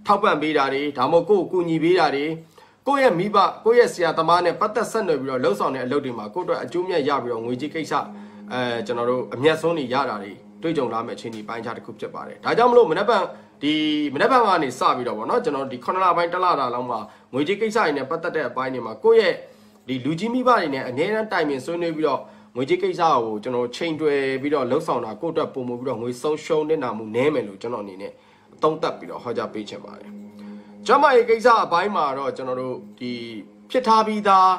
ထောက်ပံ့ပေးတာတွေဒါမှမဟုတ်ကိုယ်ကူညီပေးတာတွေကိုယ့်ရဲ့မိဘကိုယ့်ရဲ့ဆရာသမားနဲ့ပတ်သက်ဆက်နွယ်ပြီးတော့လှုပ်ဆောင်တဲ့အလုပ်တွေမှာကိုယ့်အတွက်အကျိုးမြတ်ရပြီးတော့ငွေကြေးကိစ္စကျွန်တော်တို့အမျက်ဆုံးတွေရတာတွေတွေ့ကြုံလာမယ့်အခြေအနေပိုင်းခြားတစ်ခုဖြစ်ပါတယ်ဒါကြောင့်မလို့မနေ့ကကနေစပြီးတော့ဗောနော်ကျွန်တော်ဒီ9လပိုင်း1လတာလောက်မှာငွေကြေးကိစ္စတွေနဲ့ပတ်သက်တဲ့အပိုင်းတွေမှာကိုယ့်ရဲ့ဒီလူကြီးမိဘတွေနဲ့အငြင်းတန်းတိုင်ပင်ဆွေးနွေးပြီးတော့ငွေကြေးကိစ္စကိုကျွန်တော်ချိန်တွယ်ပြီးတော့လှုပ်ဆောင်တာကိုယ့်အတွက်ပုံမှုပြီးတော့ငွေဆုံးရှုံးနေတာမှုနည်းမယ်လို့ကျွန်တော်အနေနဲ့အသုံးသပ်ပြီးတော့ဟောကြားပေးချင်ပါတယ်ကျမရဲ့ကိစ္စအပိုင်းမှာတော့ကျွန်တော်တို့ဒီဖြစ်ထားပြီးသာ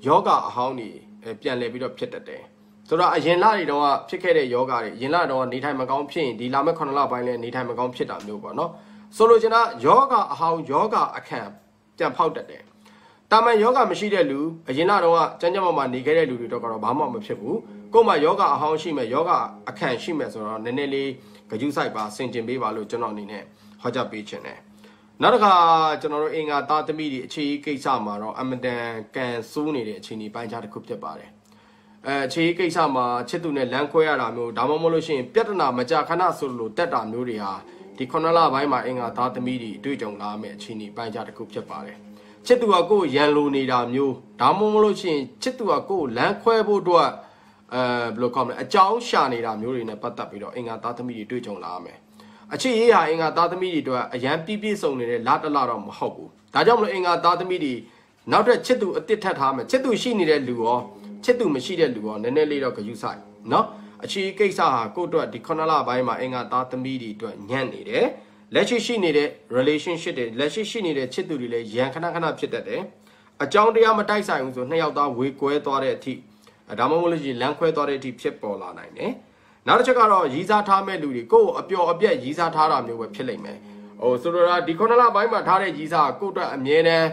းယောဂအဟောင်းတွေပြန်လည်ပြီးတော့ဖြစ်တတ်တယ်ဆိုတော့အရင်လတွေတော့ဖြစ်ခဲ့တဲ့ယောဂတွေအရင်လတော့နေထိုင်မကောင်းဖြစ်ရင်ဒီလာမဲ့9လပိုင်းလဲနေထိုင်မကောင်းဖြစ်တာမျိုးပေါ့နော်ဆိုလိုချင်တာယောဂအဟောင်းယောဂအခန့်ပြန်ဖောက်တတ်တယ်တာမန်ယောဂမရှိတဲ့လူအရင်လတော့ကျန်းကျန်းမာမာနေခဲ့တဲ့လူတွေတော့ကတော့ဘာမှမဖြစ်ဘူးကို့မှာယောဂအဟောင်းရှိမဲ့ယောဂအခန့်ရှိမဲ့ဆိုတော့နည်းနည်းလေးဂရုစိုက်ပါဆင်ကျင်ပေးပါလို့ကျွန်တော်အနေနဲ့ဟောကြားပေးချင်တယ်နောက်တစ်ခါကျွန်တော်တို့အင်္ဂါသားသမီးတွေအခြေကိစ္စမှာတော့အမတန်ကန်ဆိုးနေတဲ့အခြေအနေပိုင်းခြားတစ်ခုဖြစ်ပါတယ်အခြေကိစ္စမှာချစ်သူနဲ့လမ်းခွဲရတာမျိုးဒါမှမဟုတ်လို့ရှိရင်ပြဿနာမကြခဏဆိုလို့တက်တာမျိုးတွေဟာဒီ9လပိုင်းမှာအင်္ဂါသားသမီးတွေတွေ့ကြုံလာမယ့်အခြေအနေပိုင်းခြားတစ်ခုဖြစ်ပါတယ်ချစ်သူကကိုယ်ရန်လိုနေတာမျိုးဒါမှမဟုတ်လို့ရှိရင်ချစ်သူကကိုယ်လမ်းခွဲဖို့အတွက်ဘယ်လိုကောင်းမလဲအကြောင်းရှာနေတာမျိုးတွေနဲ့ပတ်သက်ပြီးတော့အင်္ဂါသားသမီးတွေတွေ့ကြုံလာမယ်အခြေရေးဟာအင်္ဂါသားသမီးတွေအတွက်အရန်ပြည့်စုံနေတဲ့လတလတော့မဟုတ်ဘူးဒါကြောင့်မလို့အင်္ဂါသားသမီးတွေနောက်ထပ်ချစ်သူအတစ်ထပ်ထားမယ်ချစ်သူရှိနေတဲ့လူရောချစ်သူမရှိတဲ့လူရောနည်းနည်းလေးတော့ဂရုစိုက်နော်အခြေကိစ္စဟာကိုယ့်အတွက်ဒီ9လပိုင်းမှာအင်္ဂါသားသမီးတွေအတွက်ညံ့နေတယ်လက်ရှိနေတဲ့ relationship တွေလက်ရှိနေတဲ့ချစ်သူတွေလည်းရန်ခဏဖြစ်တတ်တယ်အကြောင်းတရားမတိုက်ဆိုင်ဘူးဆိုနှစ်ယောက်သားဝေကွဲသွားတဲ့အထိဒါမှမဟုတ်လို့ရှိရင်လမ်းခွဲသွားတဲ့အထိဖြစ်ပေါ်လာနိုင်တယ်နောက်တစ်ချက်ကတော့ရည်စားထားမဲ့လူတွေကိုယ့်ကိုအပျော်အပြက်ရည်စားထားတာမျိုးပဲဖြစ်လိမ့်မယ်ဆိုတော့ဒီ9လပိုင်းမှာထားတဲ့ရည်စားကိုယ့်အတွက်အမြဲတမ်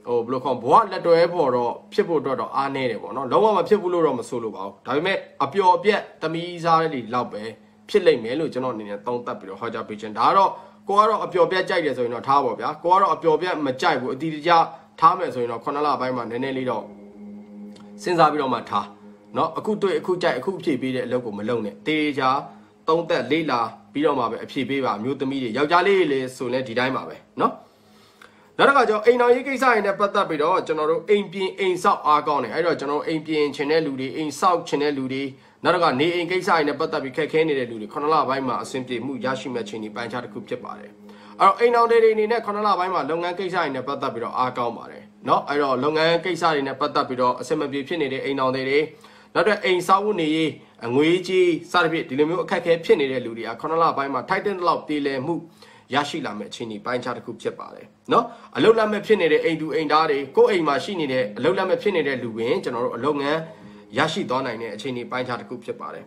းဘယ်လိုခေါ်ဘဝလက်တွဲပေါ်တော့ဖြစ်ဖို့အတွက်တော့အားနည်းတယ်ပေါ့နော်လုံးဝမဖြစ်ဘူးလို့တော့မဆိုလို့ပါဘူးဒါပေမဲ့အပျော်အပြက်သမီးစားတွေလောက်ပဲဖြစ်လိမ့်မယ်လို့ကျွန်တော်အနေနဲ့သုံးသပ်ပြီးတော့ဟောကြားပေးခြင်းဒါကတော့ကိုကတော့အပျော်ပြက်ကြိုက်တယ်ဆိုရင်တော့ထားပါဗျာကိုကတော့အပျော်ပြက်မကြိုက်ဘူးအတီးတကျထားမယ်ဆိုရင်တော့9လပိုင်းမှာနည်းနည်းလေးတော့စဉ်းစားပြီးတော့မှထားနော်အခုတွေ့အခုကြိုက်အခုဖြည့်ပေးတဲ့အလုပ်ကိုမလုပ်နဲ့တေးချာသုံးသက်လေးလာပြီးတော့မှပဲအဖြည့်ပေးပါမျိုးသမီးတွေယောက်ျားလေးတွေဆိုလည်းဒီတိုင်းပါပဲနော်နောက်တစ်ခါကျတော့အိမ်တော်ရေးကိစ္စတွေနဲ့ပတ်သက်ပြီးတော့ကျွန်တော်တို့အိမ်ပြင်အိမ်ဆောက်အားကောင်းတယ်အဲ့တော့ကျွန်တော်တို့အိမ်ပြင်ချင်တဲ့လူတွေအိမ်ဆောက်ချင်တဲ့လူတွေနောက်တစ်ခါနေအိမ်ကိစ္စတွေနဲ့ပတ်သက်ပြီးခက်ခဲနေတဲ့လူတွေ9လပိုင်းမှာအဆင်ပြေမှုရရှိမဲ့ချိန်ဒီပိုင်းခြားတစ်ခုဖြစ်ပါတယ်အဲ့တော့အိမ်တော်တွေအနေနဲ့9လပိုင်းမှာလုပ်ငန်းကိစ္စတွေနဲ့ပတ်သက်ပြီးတော့အားကောင်းပါတယ်เนาะအဲ့တော့လုပ်ငန်းကိစ္စတွေနဲ့ပတ်သက်ပြီးတော့အဆင်မပြေဖြစ်နေတဲ့အိမ်တော်တွေနောက်တော့အိမ်ဆောက်နေရေးငွေကြီးစသဖြင့်ဒီလိုမျိုးအခက်အခဲဖြစ်နေတဲ့လူတွေက9လပိုင်းမှာထိုက်တဲ့လောက်တည်လည်မှုရရှိလာမယ့်အခြေအနေပိုင်းခြားတစ်ခုဖြစ်ပါတယ်เนาะအလုတ်လက်မဲ့ဖြစ်နေတဲ့အိမ်သူအိမ်သားတွေကိုယ့်အိမ်မှာရှိနေတဲ့အလုတ်လက်မဲ့ဖြစ်နေတဲ့လူဝင်ကျွန်တော်တို့အလုပ်ငန်းရရှိသွားနိုင်တဲ့အခြေအနေပိုင်းခြားတစ်ခုဖြစ်ပါတယ်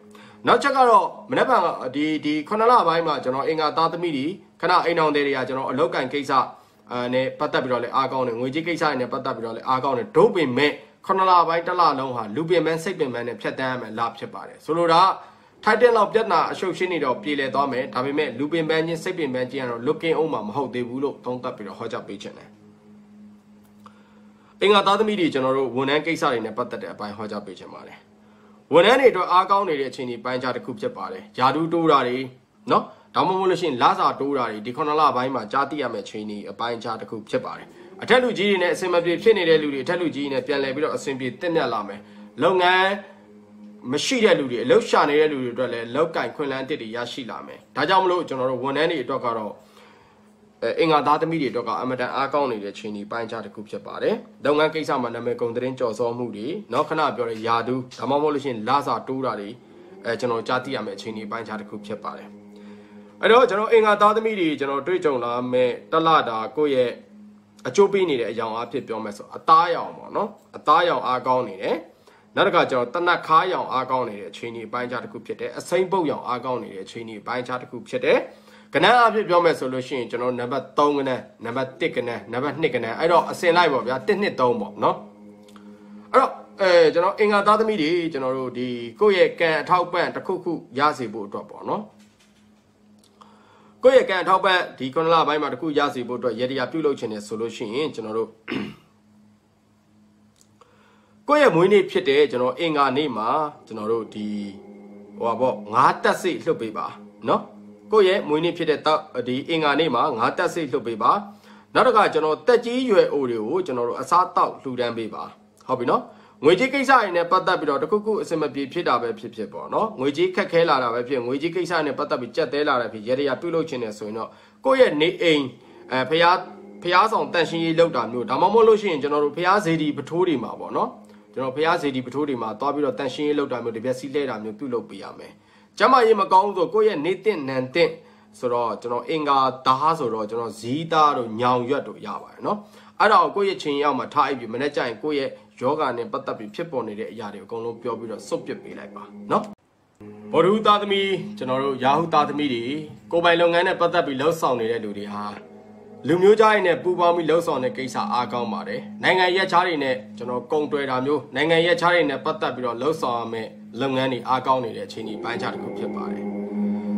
နောက်ချက်ကတော့မနေ့ကဒီ9လပိုင်းမှာကျွန်တော်အင်္ဂါသားသမီးတွေခဏအိမ်အောင်တွေကကျွန်တော်အလုပ်ကန်ကိစ္စနဲ့ပတ်သက်ပြီးတော့လည်းအားကောင်းတယ်ငွေကြေးကိစ္စနဲ့ပတ်သက်ပြီးတော့လည်းအားကောင်းတယ်ဒုပင်မဲ့9လပိုင်း1လလုံးဟာလူပင်ပန်းစိတ်ပင်ပန်းနဲ့ဖြတ်တန်းရမယ်လာဖြစ်ပါတယ်ဆိုလိုတာ ထိုက်တဲ့လောက်ပြဿနာအရှုပ်ရှင်းနေတော့ပြေလည်သွားမယ်ဒါပေမဲ့လူပင်ပန်းချင်းစိတ်ပင်ပန်းချင်းကတော့ looking အောင်မှာမဟုတ်သေးဘူးလို့သုံးသပ်ပြီးတော့ဟောကြားပေးချင်တယ်အင်္ဂါသားသမီးတွေကျွန်တော်တို့ဝန်ထမ်းကိစ္စတွေနဲ့ပတ်သက်တဲ့အပိုင်းဟောကြားပေးချင်ပါတယ်ဝန်ထမ်းတွေအတွက်အားကောင်းနေတဲ့အခြေအနေပိုင်းခြားတစ်ခုဖြစ်ပါတယ်ယာဒူးတိုးတာတွေနော်ဒါမှမဟုတ်လို့ရှိရင်လစာတိုးတာတွေဒီ9လပိုင်းမှာကြားသိရမယ့်အခြေအနေအပိုင်းခြားတစ်ခုဖြစ်ပါတယ်အထက်လူကြီးတွေနဲ့အစင်မပြေဖြစ်နေတဲ့လူတွေအထက်လူကြီးတွေနဲ့ပြန်လည်ပြီးတော့အစင်ပြေတက်မြတ်လာမယ်လုပ်ငန်းမရှိတဲ့လူတွေအလုပ်ရှာနေတဲ့လူတွေအတွက်လည်းလောက်ကင်ခွင့်လန်းတစ်တွေရရှိလာမယ်ဒါကြောင့်မလို့ကျွန်တော်တို့ဝန်ထမ်းတွေအတွက်ကတော့အင်္ဂါသားသမီးတွေအတွက်ကအမတန်အားကောင်းနေတဲ့ခြေနေပိုင်းခြားတစ်ခုဖြစ်ပါတယ်လုပ်ငန်းကိစ္စမှာနာမည်ကုန်သတင်းကြော်စောမှုတွေနောက်ခဏပြောတဲ့ယာဒူးဒါမှမဟုတ်လို့ရှိရင်လစာတိုးတာတွေကျွန်တော်ကြားသိရမယ့်ခြေနေပိုင်းခြားတစ်ခုဖြစ်ပါတယ်အဲ့တော့ကျွန်တော်အင်္ဂါသားသမီးတွေကျွန်တော်တွေ့ကြုံလာမဲ့တလတာကိုယ့်ရဲ့အကျိုးပေးနေတဲ့အကြောင်းအဖြစ်ပြောမယ်ဆိုအသားရောင်ပေါ့နော်အသားရောင်အားကောင်းနေတယ်နောက်တစ်ခါကျွန်တော်တနက်ခါရောင်အားကောင်းနေတဲ့အခြေအနေပိုင်းခြားတစ်ခုဖြစ်တယ်အစိမ့်ပုတ်ရောင်အားကောင်းနေတဲ့အခြေအနေပိုင်းခြားတစ်ခုဖြစ်တယ်ကဏ္ဍအဖြစ်ပြောမယ်ဆိုလို့ရှိရင်ကျွန်တော်နံပါတ်3ကဏ္ဍနံပါတ်1ကဏ္ဍနံပါတ်2ကဏ္ဍအဲ့တော့အစင်လိုက်ပေါ့ဗျာ1 2 3ပေါ့နော်အဲ့တော့ကျွန်တော်အင်္ဂါသားသမီးတွေကျွန်တော်တို့ဒီကိုယ့်ရဲ့ကံအထောက်ပံ့တစ်ခုခုရစေဖို့အတွက်ပေါ့နော်ကိုယ့်ရဲ့ကံအထောက်ပံ့ဒီ9လပိုင်းမှာတစ်ခုရစေဖို့အတွက်ရည်ရည်ပြုလုပ်ခြင်းနဲ့ဆိုလို့ရှိရင်ကျွန်တော်တို့ကိုယ့်ရဲ့မွေးနေ့ဖြစ်တဲ့ကျွန်တော်အင်္ဂါနေ့မှာကျွန်တော်တို့ဒီဟိုပါပေါ့9တက်စိတ်လှုပ်ပေးပါနော်ကိုယ့်ရဲ့မွေးနေ့ဖြစ်တဲ့ဒီအင်္ဂါနေ့မှာ9တက်စိတ်လှုပ်ပေးပါနောက်တစ်ခါကျွန်တော်တက်ကြီးရွယ်အိုတွေကိုကျွန်တော်တို့အစားတောက်လှူဒန်းပေးပါဟုတ်ပြီနော်ငွေကြေးကိစ္စတွေနဲ့ပတ်သက်ပြီးတော့တခုခုအစင်မပြေဖြစ်တာပဲဖြစ်ပေါ့နော်ငွေကြေးခက်ခဲလာတာပဲဖြစ်ငွေကြေးကိစ္စနဲ့ပတ်သက်ပြီးကြက်တဲလာတယ်ဖြစ်ရရပြုလုပ်ခြင်းနဲ့ဆိုရင်တော့ကိုယ့်ရဲ့နေအိမ်ဖျားဆောင်တန်ရှင်းရေးလုပ်တာမျိုးဒါမှမဟုတ်လို့ရှိရင်ကျွန်တော်တို့ဖျားစေတီပထိုးတွေမှာပေါ့နော်ကျွန်တော်ဖျားစေတီပထိုးတွေမှာသွားပြီးတော့တန်ရှင်းရေးလုပ်တာမျိုးတပြက်စီးလဲတာမျိုးပြုလုပ်ပေးရမယ်ကျမရေးမကောင်းဆိုကိုယ့်ရဲ့နေတင့်နန်တင့်ဆိုတော့ကျွန်တော်အင်္ဂါသားဆိုတော့ကျွန်တော်ဇီးသားတို့ညောင်ရွက်တို့ရပါတယ်နော်အဲ့ဒါကိုကိုယ့်ရဲ့ချင်းရောက်မှာထားအိပ်ပြီးမနေ့ကျရင်ကိုယ့်ရဲ့ယောဂနဲ့ပတ်သက်ပြီးဖြစ်ပေါ်နေတဲ့အရာတွေအကုန်လုံးပြောပြီးတော့စုပ်ပစ်ပေးလိုက်ပါနော်ဘောဓုသားသမီးကျွန်တော်တို့ယာဟုသားသမီးတွေကိုယ်ပိုင်လုပ်ငန်းနဲ့ပတ်သက်ပြီးလှုပ်ဆောင်နေတဲ့လူတွေဟာလူမျိုးခြားတွေနဲ့ပူးပေါင်းပြီးလှုပ်ဆောင်တဲ့ကိစ္စအားကောင်းပါတယ်နိုင်ငံရဲ့ခြားတွေနဲ့ကျွန်တော်ကုံတွယ်တာမျိုးနိုင်ငံရဲ့ခြားတွေနဲ့ပတ်သက်ပြီးတော့လှုပ်ဆောင်ရမယ့်လုပ်ငန်းတွေအားကောင်းနေတဲ့အခြေအနေပိုင်းခြားတစ်ခုဖြစ်ပါတယ်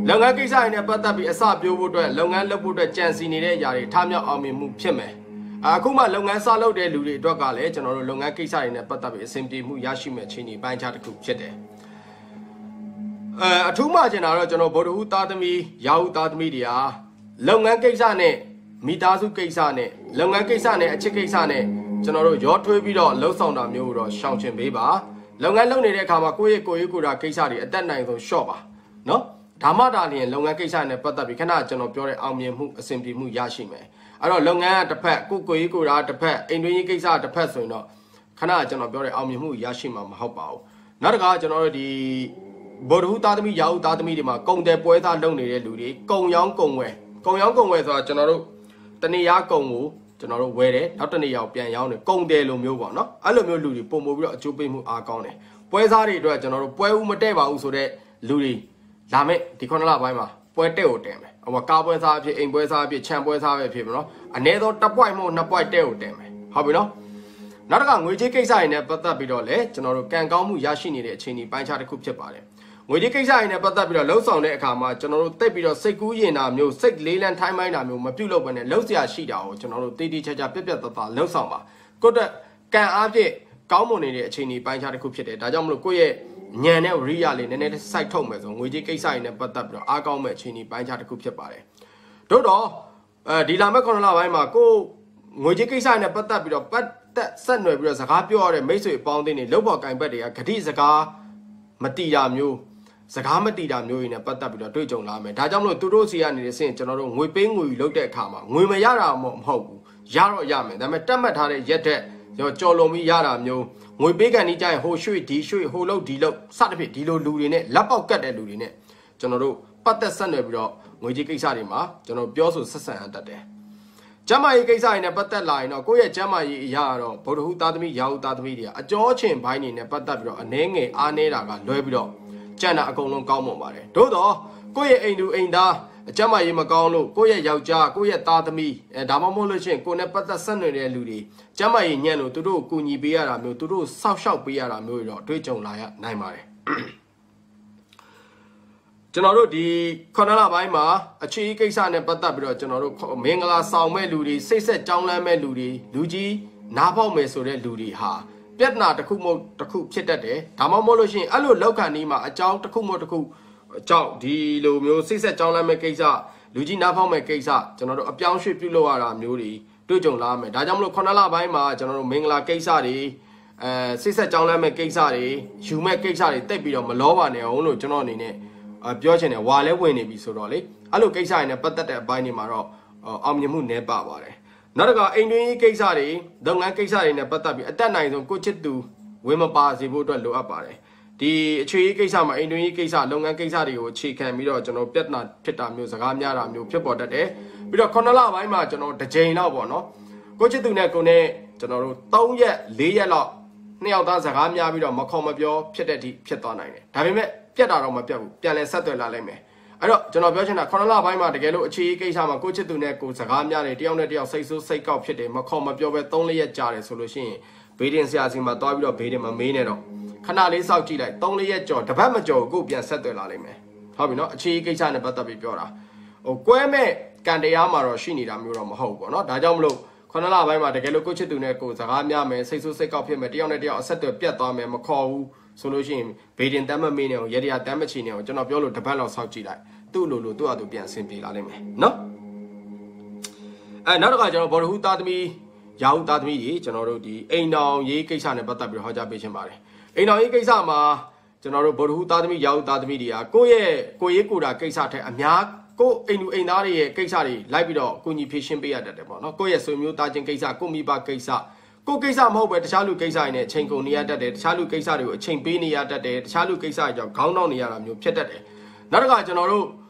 လုပ်ငန်းကိစ္စတွေနဲ့ပတ်သက်ပြီးအစပြိုးဖို့အတွက်လုပ်ငန်းလုပ်ဖို့အတွက်ကြံစီနေတဲ့အရာတွေထမြောက်အောင်မြင်မှုဖြစ်မယ်အခုမှလုပ်ငန်းစလုပ်တဲ့လူတွေအတွက်ကလည်းကျွန်တော်တို့လုပ်ငန်းကိစ္စတွေနဲ့ပတ်သက်ပြီးအဆင်ပြေမှုရရှိမဲ့အခြေအနေပိုင်းခြားတစ်ခုဖြစ်တယ်အထူးမှကျင်တာတော့ကျွန်တော်ဗုဒ္ဓဟူသားသမီးယာဟုသားသမီးတွေဟာလုပ်ငန်းကိစ္စနဲ့မိသားစုကိစ္စနဲ့လုပ်ငန်းကိစ္စနဲ့အချစ်ကိစ္စနဲ့ကျွန်တော်တို့ရောထွေးပြီးတော့လှုပ်ဆောင်တာမျိုးတော့ရှောင်ကျဉ်ပေးပါလုပ်ငန်းလုပ်နေတဲ့အခါမှာကိုယ့်ရဲ့ကိုယ်ကိစ္စတွေအတက်နိုင်ဆုံးရှော့ပါနော်ဒါမှဒါလျင်လုပ်ငန်းကိစ္စနဲ့ပတ်သက်ပြီးခဏကျွန်တော်ပြောတဲ့အောင်မြင်မှုအဆင်ပြေမှုရရှိမယ်အဲ့တော့လုပ်ငန်းကတစ်ဖက်ကိုယ်တစ်ဖက်အိမ်တွင်းရေးကိစ္စတစ်ဖက်ဆိုရင်တော့ခဏကျွန်တော်ပြောတဲ့အောင်မြင်မှုရရှိမှာမဟုတ်ပါဘူးနောက်တစ်ခါကျွန်တော်တို့ဒီဗုဒ္ဓဟူသားသမီးယာဟုသားသမီးတွေမှာကုံတယ်ပွဲသားလုပ်နေတဲ့လူတွေကုံရောင်းကုံဝယ်ဆိုတာကျွန်တော်တို့တနေရကုံကိုကျွန်တော်တို့ဝယ်တယ်နောက်တနေရပြန်ရောင်းတယ်ကုံတယ်လိုမျိုးပေါ့နော်အဲ့လိုမျိုးလူတွေပုံမို့ပြီးတော့အကျိုးပေးမှုအားကောင်းတယ်ပွဲစားတွေအတွက်ကျွန်တော်တို့ပွဲဦးမတဲ့ပါဘူးဆိုတော့လူတွေလာမဲ့ဒီ9လပိုင်းမှာပွဲတဲ့ကိုတင်မယ်ဟိုကားပွဲစားအဖြစ်အိမ်ပွဲစားအဖြစ်ခြံပွဲစားပဲဖြစ်မယ်နော်အနည်းဆုံး1 point မဟုတ်2 point တဲ့ကိုတင်မယ်ဟုတ်ပြီနော်နောက်တစ်ခါငွေကြေးကိစ္စတွေနဲ့ပတ်သက်ပြီးတော့လည်းကျွန်တော်တို့ကံကောင်းမှုရရှိနေတဲ့အခြေအနေပိုင်းခြားတစ်ခုဖြစ်ပါတယ်ငွေကြေးကိစ္စတွေနဲ့ပတ်သက်ပြီးတော့လှုပ်ဆောင်တဲ့အခါမှာကျွန်တော်တို့တိတ်ပြီးတော့စိတ်ကူးရင်တာမျိုးစိတ်လေးလံထိုင်းမိုင်းတာမျိုးမပြုတ်လို့ပဲနဲ့လှုပ်ရှားရှိတာကိုကျွန်တော်တို့တေးတေးချာချာပြက်ပြက်သားသားလှုပ်ဆောင်ပါကိုယ့်တက်ကံအားဖြင့်ကောင်းမွန်နေတဲ့အခြေအနေပိုင်းခြားတစ်ခုဖြစ်တယ်ဒါကြောင့်မလို့ကိုယ့်ရဲ့ညံနဲ့ရိယာလေးနည်းနည်းစိုက်ထုတ်မယ်ဆိုငွေကြေးကိစ္စတွေနဲ့ပတ်သက်ပြီးတော့အားကောင်းမဲ့အခြေအနေပိုင်းခြားတစ်ခုဖြစ်ပါတယ်တို့တော့ဒီလာမဲ့9လပိုင်းမှာကိုငွေကြေးကိစ္စနဲ့ပတ်သက်ပြီးတော့ပတ်သက်ဆက်နွယ်ပြီးတော့စကားပြောရတဲ့မိတ်ဆွေအပေါင်းအသင်းတွေလောက်ပေါ်ကင်ဘက်တွေကဂတိစကားမတီတာမျိုးစကားမတီတာမျိုးတွေနဲ့ပတ်သက်ပြီးတော့တွေ့ကြုံလာမယ်ဒါကြောင့်မလို့သူတို့စီကနေစင်ကျွန်တော်တို့ငွေပေးငွေယူလုပ်တဲ့အခါမှာငွေမရတာမဟုတ်ဘူးရတော့ရမယ်ဒါပေမဲ့တက်မှတ်ထားတဲ့ရက်တဲ့ကြော်လွန်ပြီးရတာမျိုးငွေပေးကန်ဒီကြရင်ဟိုရွှေ့ဒီရွှေ့ဟိုလုတ်ဒီလုတ်စသဖြင့်ဒီလိုလူတွေနဲ့လက်ပေါက်ကတ်တဲ့လူတွေနဲ့ကျွန်တော်တို့ပတ်သက်ဆက်နွယ်ပြီးတော့ငွေကြေးကိစ္စတွေမှာကျွန်တော်ပြောဆိုဆက်ဆံရတတ်တယ်ကျမကြီးကိစ္စတွေနဲ့ပတ်သက်လာရင်တော့ကိုယ့်ရဲ့ကျမကြီးအရာတော့ဗုဒ္ဓဟူသားသမီးယာဟုသားသမီးတွေကအကျော်ချင်းဘိုင်းနေနဲ့ပတ်သက်ပြီးတော့အနှဲငယ်အားနေတာကလွဲပြီးတော့ကျန်တာအကုန်လုံးကောင်းမွန်ပါတယ်သို့တော့ကိုယ့်ရဲ့အိမ်သူအိမ်သားအကျမကြီးမကောင်းလို့ကိုယ့်ရဲ့ယောက်ျားကိုယ့်ရဲ့သားသမီးဒါမှမဟုတ်လို့ရှိရင်ကိုယ်နဲ့ပတ်သက်ဆက်နွယ်တဲ့လူတွေကျမကြီးညံ့လို့သူတို့ကိုကူညီပေးရတာမျိုးသူတို့ဆောက်ရှောက်ပေးရတာမျိုးတွေတော့အတွေ့အကြုံလာရနိုင်ပါတယ် ကျွန်တော်တို့ဒီ9လပိုင်းမှာအခြေကိစ္စနဲ့ပတ်သက်ပြီးတော့ကျွန်တော်တို့မင်္ဂလာဆောင်မဲ့လူတွေစိတ်ဆက်ကြောင်းလမ်းမဲ့လူတွေလူကြီးနားပေါက်မယ်ဆိုတဲ့လူတွေဟာပြဿနာတစ်ခုမဟုတ်တစ်ခုဖြစ်တတ်တယ်ဒါမှမဟုတ်လို့ရှိရင်အဲ့လိုလောက်ခံဒီမှာအကြောင်းတစ်ခုမဟုတ်တစ်ခုအကြောင်းဒီလိုမျိုးစိတ်ဆက်ကြောင်းလမ်းမဲ့ကိစ္စလူကြီးနားပေါက်မဲ့ကိစ္စကျွန်တော်တို့အပြောင်းရွှေ့ပြုလုပ်ရတာမျိုးတွေတွေ့ကြုံလာမယ်ဒါကြောင့်မလို့9လပိုင်းမှာကျွန်တော်တို့မင်္ဂလာကိစ္စတွေစိတ်ဆက်ကြောင်းလမ်းမဲ့ကိစ္စတွေယူမဲ့ကိစ္စတွေတိတ်ပြီးတော့မလောပါနဲ့အောင်လို့ကျွန်တော်အနေနဲ့ပြောချင်တယ်ဝါလဲဝင်နေပြီဆိုတော့လေအဲ့လိုကိစ္စတွေနဲ့ပတ်သက်တဲ့အပိုင်းတွေမှာတော့အောင်မြင်မှုနည်းပါပါတယ်နောက်တစ်ခါအိမ်တွင်းရေးကိစ္စတွေလုပ်ငန်းကိစ္စတွေနဲ့ပတ်သက်ပြီးအတက်နိုင်ဆုံးကိုချစ်သူဝင်မပါစေဖို့အတွက်လိုအပ်ပါတယ်ဒီအခြေရေးကိစ္စမှာအိမ်တွင်းရေးကိစ္စလုပ်ငန်းကိစ္စတွေကိုအခြေခံပြီးတော့ကျွန်တော်ပြဿနာဖြစ်တာမျိုးစကားများတာမျိုးဖြစ်ပေါ်တတ်တယ်ပြီးတော့9လပိုင်းမှာကျွန်တော်တစ်ကြိမ်လောက်ပေါ့နော်ကိုချစ်သူနဲ့ကိုနဲ့ကျွန်တော်တို့3ရက်4ရက်လောက်နှစ်ယောက်သားစကားများပြီးတော့မခေါ်မပြောဖြစ်တဲ့အထိဖြစ်သွားနိုင်တယ်ဒါပေမဲ့ပြတ်တာတော့မပြတ်ဘူးပြန်လဲဆက်သွယ်လာလိုက်မယ်အဲ့တော့ကျွန်တော်ပြောချင်တာ9လပိုင်းမှာတကယ်လို့အခြေရေးကိစ္စမှာကိုချစ်သူနဲ့ကိုစကားများတယ်တယောက်နဲ့တယောက်စိတ်ဆိုးစိတ်ကောက်ဖြစ်တယ်မခေါ်မပြောပဲ3-4ရက်ကြာတယ်ဆိုလို့ရှိရင်ဘေးတင်ဆရာစီမှာတွားပြီးတော့ဘေးတင်မမေးနဲ့တော့ခဏလေးစောက်ကြည့်လိုက်3-4ရက်ကြော်တစ်ပတ်မကြော်ကိုပြန်ဆက်သွယ်လာလိုက်မယ်ဟုတ်ပြီနော်အခြေရေးကိစ္စနဲ့ပတ်သက်ပြီးပြောတာဟိုကွဲမဲ့ကန်တရားမှာတော့ရှိနေတာမျိုးတော့မဟုတ်ဘူးပေါ့နော်ဒါကြောင့်မလို့9လပိုင်းမှာတကယ်လို့ကိုချစ်သူနဲ့ကိုစကားများမယ်စိတ်ဆိုးစိတ်ကောက်ဖြစ်မယ်တယောက်နဲ့တယောက်အဆက်အသွယ်ပြတ်သွားမယ်မခေါ်ဘူးဆိုလို့ရှိရင်ဘေဒင်တမ်းမမေးနေအောင်ရရတမ်းမချီနေအောင်ကျွန်တော်ပြောလို့တပတ်လောက်စောက်ကြည့်လိုက်သူ့လိုသူ့အတူပြန်ဆင်ပြေလာလိမ့်မယ်နော်နောက်တစ်ခါကျွန်တော်ဘော်ဒဟူသားသမီးရာဟုသားသမီးကြီးကျွန်တော်တို့ဒီအိမ်တော်ရေးကိစ္စနဲ့ပတ်သက်ပြီးဟောကြားပေးခြင်းပါတယ်အိမ်တော်ရေးကိစ္စမှာကျွန်တော်တို့ဘော်ဒဟူသားသမီးရာဟုသားသမီးတွေကကိုယ့်ရဲ့ကိုရေးကိုတာကိစ္စထက်အများကိုအိမ်လူအိမ်သားတွေရဲ့ကိစ္စတွေလိုက်ပြီးတော့ကိုညီဖြည့်ရှင်းပေးရတတ်တယ်ပေါ့နော်ကိုယ့်ရဲ့ဆွေမျိုးသားချင်းကိစ္စကိုမိဘကိစ္စကိုကိစ္စမဟုတ်ပဲတခြားလူကိစ္စတွေနဲ့အချိန်ကုန်နေရတတ်တယ်တခြားလူကိစ္စတွေကိုအချိန်ပေးနေရတတ်တယ်တခြားလူကိစ္စတွေကြောင့်ခေါင်းနှောက်နေရတာမျိုးဖြစ်တတ်တယ်နောက်တစ်ခါကျွန်တော်တို့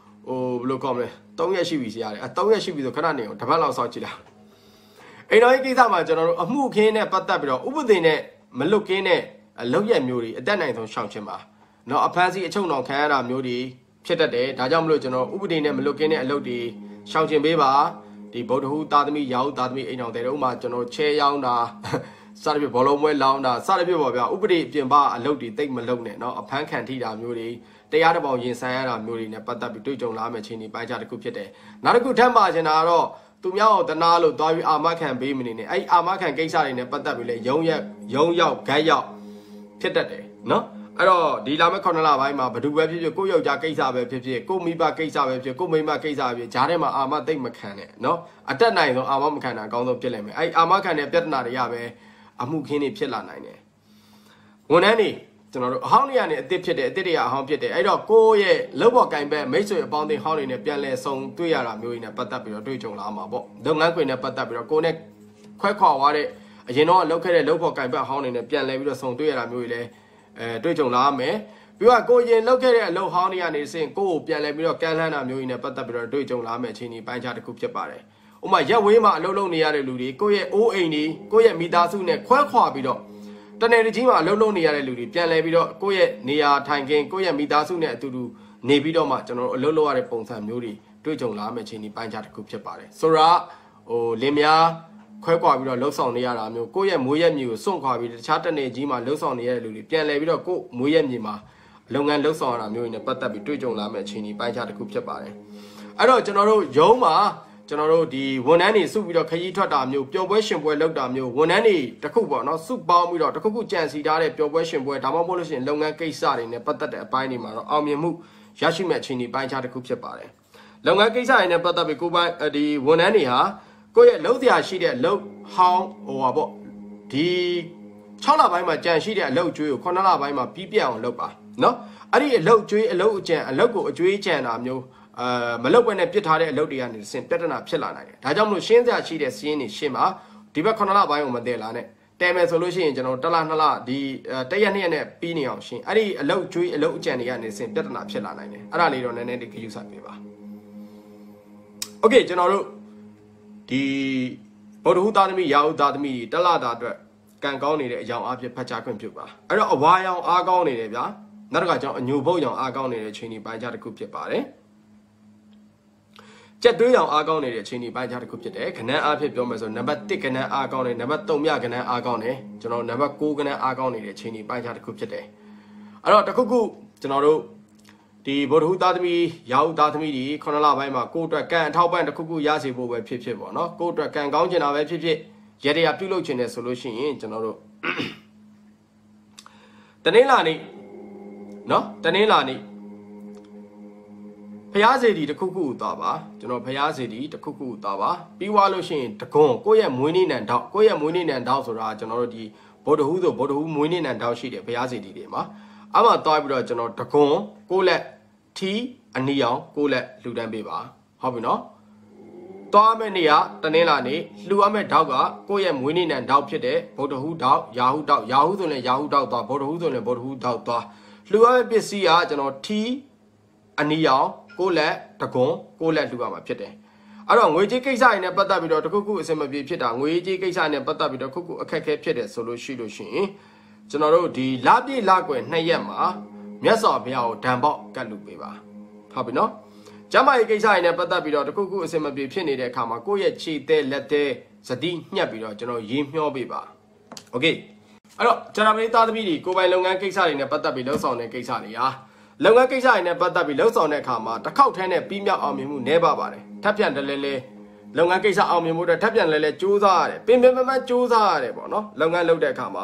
ဟိုဘယ်လိုခေါ်မလဲ3ရက်ရှိပြီစီရတယ်3ရက်ရှိပြီဆိုခဏနေအောင်တစ်ပတ်လောက်စောင့်ကြည့်လားအိမ်တော်ရေးကိစ္စမှာကျွန်တော်တို့အမှုခင်းနဲ့ပတ်သက်ပြီးတော့ဥပဒေနဲ့မလွတ်ကင်းတဲ့အလုပ်ရမျိုးတွေအတက်နိုင်ဆုံးရှောင်ခြင်းပါနော်အဖမ်းဆီးအချုပ်နှောင်ခံရတာမျိုးတွေဖြစ်တတ်တယ်ဒါကြောင့်မလို့ကျွန်တော်ဥပဒေနဲ့မလွတ်ကင်းတဲ့အလုပ်တွေရှောင်ခြင်းပေးပါဒီဗုဒ္ဓဟူသားသမီးရာဟုသားသမီးအိမ်တော်တဲ့ဥမာကျွန်တော်ချဲရောင်းတာစသဖြင့်ဘောလုံးပွဲလောင်းတာစသဖြင့်ပေါ့ဗျာဥပဒေပြင်ပအလုပ်တွေတိတ်မလုပ်နဲ့เนาะအဖမ်းခံထိတာမျိုးတွေတရားတစ်ပေါင်ရင်ဆိုင်ရတာမျိုးတွေနဲ့ပတ်သက်ပြီးတွေ့ကြုံလာမယ့်အခြေအနေပိုင်းခြားတစ်ခုဖြစ်တယ်နောက်တစ်ခုထပ်ပါချင်တာကတော့သူများအောင်တနာလို့သွားပြီးအာမခံပေးမနေနဲ့အဲ့အာမခံကိစ္စတွေနဲ့ပတ်သက်ပြီးလဲရုံရောက်ဂက်ရောက်ဖြစ်တတ်တယ်เนาะအဲ့တော့ဒီလာမယ့်9လပိုင်းမှာဘယ်သူပဲဖြစ်ဖြစ်ကိုယ့်ယောက်ျားကိစ္စပဲဖြစ်ဖြစ်ကိုမိဘကိစ္စပဲဖြစ်ကိုမိမကိစ္စပဲဖြစ်ဂျားထဲမှာအာမသိမ့်မခံနဲ့เนาะအတက်နိုင်ဆုံးအာမမခံတာအကောင်းဆုံးဖြစ်လိမ့်မယ်အဲ့အာမခံတဲ့ပြဿနာတွေကပဲအမှုခင်းတွေဖြစ်လာနိုင်တယ်ဝန်ထမ်းတွေကျွန်တော်တို့အဟောင်းတွေကနေအစ်စ်ဖြစ်တယ်အစ်စ်တွေကအဟောင်းဖြစ်တယ်အဲ့တော့ကိုယ့်ရဲ့လုပ်ပေါ်ကင်ဘက်မိတ်ဆွေအပေါင်းအသင်းဟောင်းတွေနဲ့ပြန်လဲဆုံတွေ့ရတာမျိုးတွေနဲ့ပတ်သက်ပြီးတော့တွေ့ကြုံလာမှာပေါ့လုပ်ငန်းခွင်နဲ့ပတ်သက်ပြီးတော့ကိုယ်နဲ့ခွဲခွာသွားတဲ့အရင်တော့လုပ်ခဲ့တဲ့လုပ်ပေါ်ကင်ဘက်ဟောင်းတွေနဲ့ပြန်လဲပြီးတော့ဆုံတွေ့ရတာမျိုးတွေလည်းတွေ့ကြုံလာမယ်ပြီးတော့ကိုရင်လောက်ခဲ့တဲ့အလုပ်ဟောင်းတွေကနေစင်ကိုကိုပြန်လဲပြီးတော့ကန်လှမ်းတာမျိုးကြီးနဲ့ပတ်သက်ပြီးတော့တွေ့ကြုံလာမယ့်အခြေအနေပိုင်းခြားတစ်ခုဖြစ်ပါတယ်။ဥပမာရက်ဝေးမှာအလုပ်လုပ်နေရတဲ့လူတွေကိုယ့်ရဲ့အိုးအိမ်တွေကိုယ့်ရဲ့မိသားစုနဲ့ခွဲခွာပြီးတော့တနေ့တစ်ကြီးမှာအလုပ်လုပ်နေရတဲ့လူတွေပြန်လဲပြီးတော့ကိုယ့်ရဲ့နေရာထိုင်ခင်းကိုယ့်ရဲ့မိသားစုနဲ့အတူတူနေပြီးတော့မှကျွန်တော်တို့အလုပ်လုပ်ရတဲ့ပုံစံမျိုးတွေတွေ့ကြုံလာမယ့်အခြေအနေပိုင်းခြားတစ်ခုဖြစ်ပါတယ်။ဆိုတော့လင်များခွဲခွာပြီးတော့လှုပ်ဆောင်နေရတာမျိုးကိုယ့်ရဲ့မွေးရက်မြေကိုစွန့်ခွာပြီးတခြားတနေကြီးမှာလှုပ်ဆောင်နေရတဲ့လူတွေပြန်လဲပြီးတော့ကိုယ့်မွေးရက်မြေမှာလုပ်ငန်းလှုပ်ဆောင်ရတာမျိုးတွေနဲ့ပတ်သက်ပြီးတွေ့ကြုံလာမယ့်အခြေအနေပိုင်းခြားတစ်ခုဖြစ်ပါတယ်အဲ့တော့ကျွန်တော်တို့ရုံးမှာကျွန်တော်တို့ဒီဝန်ထမ်းတွေစုပြီးတော့ခရီးထွက်တာမျိုးပျော်ပွဲရှင်ပွဲလုပ်တာမျိုးဝန်ထမ်းတွေတခုပေါ့နော်စုပေါင်းပြီးတော့တခုကြံစီထားတဲ့ပျော်ပွဲရှင်ပွဲဒါမှမဟုတ်လို့ရှိရင်လုပ်ငန်းကိစ္စတွေနဲ့ပတ်သက်တဲ့အပိုင်းတွေမှာတော့အောင်မြင်မှုရရှိမဲ့အခြေအနေပိုင်းခြားတစ်ခုဖြစ်ပါတယ်လုပ်ငန်းကိစ္စတွေနဲ့ပတ်သက်ပြီးကိုပိုင်းဒီဝန်ထမ်းတွေဟာကိုယ့်ရဲ့လုပ်တရားရှိတဲ့လုပ်ဟောင်းဟိုပါပေါ့ဒီ6လပိုင်းမှာကြံရှိတဲ့အလုပ်ကျွေးကို9လပိုင်းမှာပြီးပြတ်အောင်လုပ်ပါနော်အဲ့ဒီအလုပ်ကျွေးအလုပ်အကြံအလုပ်ကိုအကျွေးကြံတာမျိုးမလုပ်ဘဲနဲ့ပြစ်ထားတဲ့အလုပ်တွေကနေစင်ပြဿနာဖြစ်လာနိုင်တယ်ဒါကြောင့်မလို့ရှင်းစရာရှိတဲ့စီးရင်တွေရှင်းပါဒီဘက်9လပိုင်းကိုမတည်လာနဲ့တဲမယ်ဆိုလို့ရှိရင်ကျွန်တော်1လ2လဒီ1ရက်2ရက်နဲ့ပြီးနေအောင်ရှင်းအဲ့ဒီအလုပ်ကျွေးအလုပ်အကြံတွေကနေစင်ပြဿနာဖြစ်လာနိုင်တယ်အဲ့ဒါလေးတော့နည်းနည်းလေးဂရုစိုက်ပေးပါโอเคကျွန်တော်တို့ဒီဗုဒ္ဓဟူသားသမီးရာဟုသားသမီးတလတာအတွက်ကံကောင်းနေတဲ့အကြောင်းအဖြစ်ဖတ်ကြားခွင့်ပြုပါအဲ့တော့အဝါရောင်အားကောင်းနေတယ်ဗျာနောက်တစ်ခါကျွန်တော်အညိုဘုတ်ရောင်အားကောင်းနေတဲ့ချိန်ဒီပိုင်းခြားတစ်ခုဖြစ်ပါတယ်ကြက်သွေးရောင်အားကောင်းနေတဲ့အချိန်ဒီပိုင်းခြားတစ်ခုဖြစ်တယ်ခဏန်းအားဖြစ်ပြောမယ်ဆိုနံပါတ်1ခဏန်းအားကောင်းနေနံပါတ်3မြခဏန်းအားကောင်းနေကျွန်တော်နံပါတ်9ခဏန်းအားကောင်းနေတဲ့အချိန်ဒီပိုင်းခြားတစ်ခုဖြစ်တယ်အဲ့တော့တစ်ခုခုကျွန်တော်တို့ ဒီဗုဒ္ဓဟူသားသမီးရာဟုသားသမီးဒီခொနလပိုင်းမှာကိုယ့်အတွက်ကံအထောက်ပံ့တစ်ခုခုရစေဖို့ပဲဖြစ်ဖြစ်ပေါ့နော်ကိုယ့်အတွက်ကံကောင်းချင်တာပဲဖြစ်ဖြစ်ရရပြုလုပ်ချင်တယ်ဆိုလို့ရှိရင်ကျွန်တော်တို့တနင်္လာနေ့နော်တနင်္လာနေ့ဖျားစေတီတစ်ခုခုသွားပါကျွန်တော်ဖျားစေတီတစ်ခုခုသွားပါပြီးွားလို့ရှိရင်တကွန်ကိုယ့်ရဲ့မွေးနေ့နံတောက်ကိုယ့်ရဲ့မွေးနေ့နံတောက်ဆိုတာကျွန်တော်တို့ဒီဗုဒ္ဓဟူးဆိုဗုဒ္ဓဟူးမွေးနေ့နံတောက်ရှိတယ်ဖျားစေတီတွေမှာအမှသွားပြီးတော့ကျွန်တော်တကွန်ကိုယ့်လက်ထီအနီအောင်ကိုယ့်လက်လှူဒန်းပေးပါဟုတ်ပြီနော်သွားမယ့်နေရတနင်္လာနေ့လှူရမယ့်တောက်ကကိုယ့်ရဲ့မွေးနေ့နံတောက်ဖြစ်တဲ့ဗုဒ္ဓဟူးတောက်ရာဟုတောက်ရာဟုဆိုရင်ရာဟုတောက်သွားဗုဒ္ဓဟူးဆိုရင်ဗုဒ္ဓဟူးတောက်သွားလှူရမယ့်ပစ္စည်းကကျွန်တော်ထီအနီအောင်ကိုလက်တကွန်ကိုလက်လှူရမှာဖြစ်တယ်အဲ့တော့ငွေကြေးကိစ္စတွေနဲ့ပတ်သက်ပြီးတော့တခုခုအစင်မပြေဖြစ်တာငွေကြေးကိစ္စနဲ့ပတ်သက်ပြီးတော့ခုခုအခက်အခဲဖြစ်တယ်ဆိုလို့ရှိရင်ကျွန်တော်တို့ဒီလပြည့်လကွယ်2ရက်မှာမြတ်စွာဘုရားကိုဓမ္ပေါက်ကတ်လူပေးပါဟုတ်ပြီနော်ကျမ်းမာရေးကိစ္စတွေနဲ့ပတ်သက်ပြီးတော့တခုခုအစင်မပြေဖြစ်နေတဲ့အခါမှာကိုယ့်ရဲ့ခြေသေးလက်သေးစတိညှက်ပြီးတော့ကျွန်တော်ရေမျှောပေးပါโอเคအဲ့တော့ကျွန်တော်တို့သားသမီးတွေကိုယ်ပိုင်လုပ်ငန်းကိစ္စတွေနဲ့ပတ်သက်ပြီးလှုပ်ဆောင်တဲ့ကိစ္စတွေဟာလုပ်ငန်းကိစ္စတွေနဲ့ပတ်သက်ပြီးလှုပ်ဆောင်တဲ့အခါမှာတစ်ခေါက်ထဲနဲ့ပြီးမြောက်အောင်မြင်မှုနည်းပါပါတယ်ထပ်ပြန်တယ်လဲလုပ်ငန်းကိစ္စအောင်မြင်မှုတွေထပ်ပြန်လဲစူးစမ်းရတယ်ပင်ပင်ပန်းပန်းစူးစမ်းရတယ်ပေါ့နော်လုပ်ငန်းလုပ်တဲ့အခါမှာ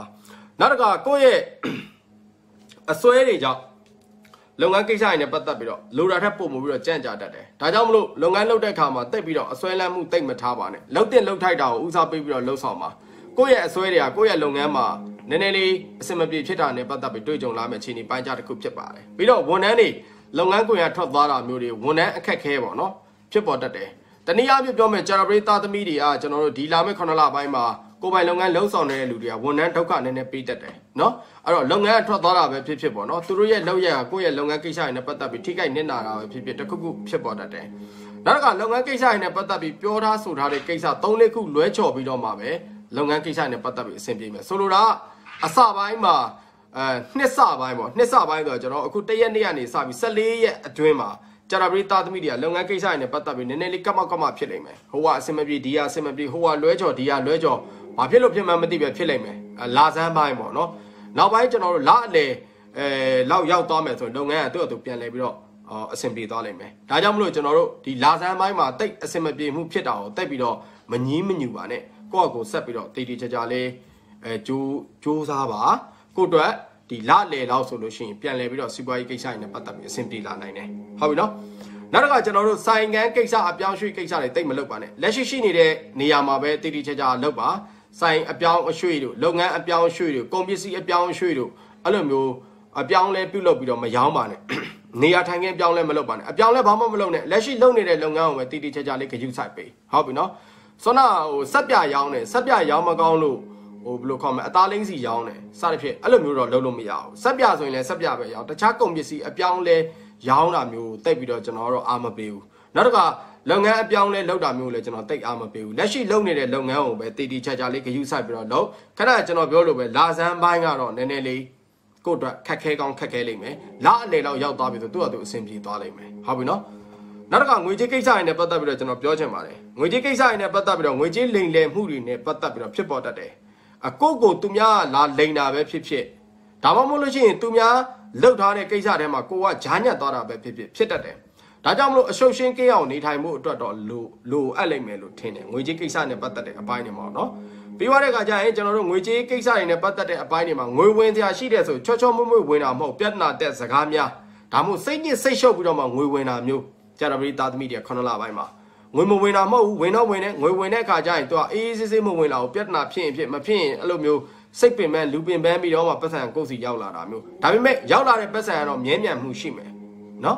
နောက်တစ်ခါကိုယ့်ရဲ့အစွဲတွေကြောင့်လုပ်ငန်းကိစ္စတွေနဲ့ပတ်သက်ပြီးတော့လိုတာထက်ပို့မှုပြီးတော့ကြံ့ကြာတတ်တယ်ဒါကြောင့်မလို့လုပ်ငန်းလုပ်တဲ့အခါမှာတိတ်ပြီးတော့အစွဲလမ်းမှုတိတ်မထားပါနဲ့လှုပ်တင်လှုပ်ထိုက်တာကိုဦးစားပေးပြီးတော့လှုပ်ဆောင်ပါကိုယ့်ရဲ့အစွဲတွေကကိုယ့်ရဲ့လုပ်ငန်းမှာနည်းနည်းလေးအစင်မပြေဖြစ်တာနဲ့ပတ်သက်ပြီးတွေ့ကြုံလာမယ့်အခြေအနေပိုင်းခြားတစ်ခုဖြစ်ပါတယ်ပြီးတော့ဝန်ထမ်းတွေလုပ်ငန်းခွင်ရထွက်သွားတာမျိုးတွေဝန်ထမ်းအခက်ခဲပေါ့နော်ဖြစ်ပေါ်တတ်တယ်တနည်းအားဖြင့်ပြောမယ်ဂျာပရိသားသမီးတွေကကျွန်တော်တို့ဒီလာမယ့်9လပိုင်းမှာကိုယ်ပိုင်လုပ်ငန်းလုံးဆောင်နေတဲ့လူတွေကဝန်ထမ်းဒုက္ခနည်းနည်းပေးတတ်တယ်နော်အဲ့တော့လုပ်ငန်းထွက်သွားတာပဲဖြစ်ဖြစ်ပေါ့နော်သူတို့ရဲ့လုပ်ရကိုယ့်ရဲ့လုပ်ငန်းကိစ္စတွေနဲ့ပတ်သက်ပြီးထိခိုက်နစ်နာတာပဲဖြစ်ဖြစ်တစ်ခုခုဖြစ်ပေါ်တတ်တယ်နောက်ကလုပ်ငန်းကိစ္စတွေနဲ့ပတ်သက်ပြီးပြောထားဆိုထားတဲ့ကိစ္စ3-4ခုလွဲချော်ပြီးတော့မှပဲလုပ်ငန်းကိစ္စနဲ့ပတ်သက်ပြီးအဆင်ပြေမယ်ဆိုလိုတာအစပိုင်းမှာနှစ်စပိုင်းပေါ့နှစ်စပိုင်းဆိုတော့ကျွန်တော်အခု1ရက်နေ့ကနေစပြီး14ရက်အတွင်းမှာဂျာပရိသားသမီးတွေကလုပ်ငန်းကိစ္စတွေနဲ့ပတ်သက်ပြီးနည်းနည်းလေးကမောက်ကမဖြစ်လိမ့်မယ်ဟိုကအဆင်မပြေဒီကအဆင်မပြေဟိုကလွဲချော်ဒီကလွဲချော်ဘာဖြစ်လို့ဖြစ်မှန်းမသိပဲဖြစ်လိမ့်မယ်လာစမ်းပိုင်းပေါ့နော်နောက်ပိုင်းကျွန်တော်တို့လအလေလောက်ရောက်သွားမယ်ဆိုရင်လုပ်ငန်းကသူ့အတူပြန်လဲပြီးတော့အဆင်ပြေသွားလိမ့်မယ်ဒါကြောင့်မလို့ကျွန်တော်တို့ဒီလာစမ်းပိုင်းမှာတိတ်အဆင်မပြေမှုဖြစ်တာကိုတိတ်ပြီးတော့မငြင်းမညူပါနဲ့ကိုယ့်အကိုဆက်ပြီးတော့တည်တည်ကြကြလေးကြိုးစားပါကိုယ့်အတွက်ဒီလလေလောက်ဆိုလို့ရှိရင်ပြန်လဲပြီးတော့စီးပွားရေးကိစ္စတွေနဲ့ပတ်သက်ပြီးအဆင်ပြေလာနိုင်တယ်ဟုတ်ပြီနော်နောက်တစ်ခါကျွန်တော်တို့ဆိုင်ငန်းကိစ္စအပြောင်းရွှေ့ကိစ္စတွေတိတ်မလုပ်ပါနဲ့လက်ရှိနေတဲ့နေရာမှာပဲတည်တည်ကြကြလုပ်ပါဆိုင်အပြောင်းအရွှေ့တို့လုပ်ငန်းအပြောင်းအရွှေ့တို့ကုန်ပစ္စည်းအပြောင်းအရွှေ့တို့အဲ့လိုမျိုးအပြောင်းလဲပြုလုပ်ပြီးတော့မရောင်းပါနဲ့နေရာထိုင်ခင်းပြောင်းလဲမလုပ်ပါနဲ့အပြောင်းလဲဘာမှမလုပ်နဲ့လက်ရှိလုပ်နေတဲ့လုပ်ငန်းကိုပဲတည်တည်ကြကြလေးဂရုစိုက်ပေးဟုတ်ပြီနော်ဆိုတော့ဟိုဆက်ပြရောင်းတယ်ဆက်ပြရောင်းမကောင်းလို့ဟိုဘယ်လိုခေါ်မလဲအသားလိမ့်စီရောင်းတယ်စသဖြင့်အဲ့လိုမျိုးတော့လုပ်လို့မရဘူးဆက်ပြဆိုရင်လည်းဆက်ပြပဲရောင်းတခြားကုန်ပစ္စည်းအပြောင်းလဲရောင်းတာမျိုးတိတ်ပြီးတော့ကျွန်တော်တို့အားမပေးဘူးနောက်တစ်ခါလုပ်ငန်းအပြောင်းလဲလုပ်တာမျိုးလည်းကျွန်တော်တိတ်အားမပေးဘူးလက်ရှိလုပ်နေတဲ့လုပ်ငန်းကိုပဲတည်တည်ချာချာလေးဂရုစိုက်ပြီးတော့လုပ်ခဏကျွန်တော်ပြောလို့ပဲလာစမ်းပိုင်းကတော့နည်းနည်းလေးကိုယ့်အတွက်ခက်ခဲကောင်းခက်ခဲလိမ့်မယ်လာအလေလောက်ရောက်သွားပြီဆိုသူ့အတူအဆင်ပြေသွားလိမ့်မယ်ဟုတ်ပြီနော်နောက်တစ်ခါငွေကြေးကိစ္စတွေနဲ့ပတ်သက်ပြီးတော့ကျွန်တော်ပြောချင်ပါတယ်ငွေကြေးကိစ္စတွေနဲ့ပတ်သက်ပြီးတော့ငွေကြေးလိမ်လည်မှုတွေနဲ့ပတ်သက်ပြီးတော့ဖြစ်ပေါ်တတ်တယ်အကိုသူများလာလိန်တာပဲဖြစ်ဖြစ်ဒါမှမဟုတ်လို့ရှိရင်သူများလှုပ်ထားတဲ့ကိစ္စထဲမှာကိုကဂျားညက်သွားတာပဲဖြစ်တတ်တယ်ဒါကြောင့်မလို့အရှုပ်ရှင်းကိအောင်နေထိုင်မှုအတွက်တော့လိုအပ်လိမ့်မယ်လို့ထင်တယ်ငွေကြေးကိစ္စနဲ့ပတ်သက်တဲ့အပိုင်းတွေမှာနော်ပြီးသွားတဲ့အခါကျရင်ကျွန်တော်တို့ငွေကြေးကိစ္စတွေနဲ့ပတ်သက်တဲ့အပိုင်းတွေမှာငွေဝင်စရာရှိတယ်ဆိုချောချောမွေ့မွေ့ဝင်တာမဟုတ်ပြဿနာတက်စကားများဒါမှမဟုတ်စိတ်ညစ်စိတ်ရှုပ်ပြီးတော့မှငွေဝင်တာမျိုးဂျာပရိသားသမီးတွေ9လပိုင်းမှာငွေမဝင်တာမဟုတ်ဘူးဝင်တော့ဝင်တယ်ငွေဝင်တဲ့အခါကျရင်သူကအေးအေးဆေးဆေးမဝင်လာဘူးပြဿနာဖြစ်ရင်ဖြစ်မဖြစ်ရင်အဲ့လိုမျိုးစိတ်ပင်ပန်းလူပင်ပန်းပြီးတော့မှပတ်စံကိုယ်စီရောက်လာတာမျိုးဒါပေမဲ့ရောက်လာတဲ့ပတ်စံကတော့မြဲမြံမှုရှိမယ်နော်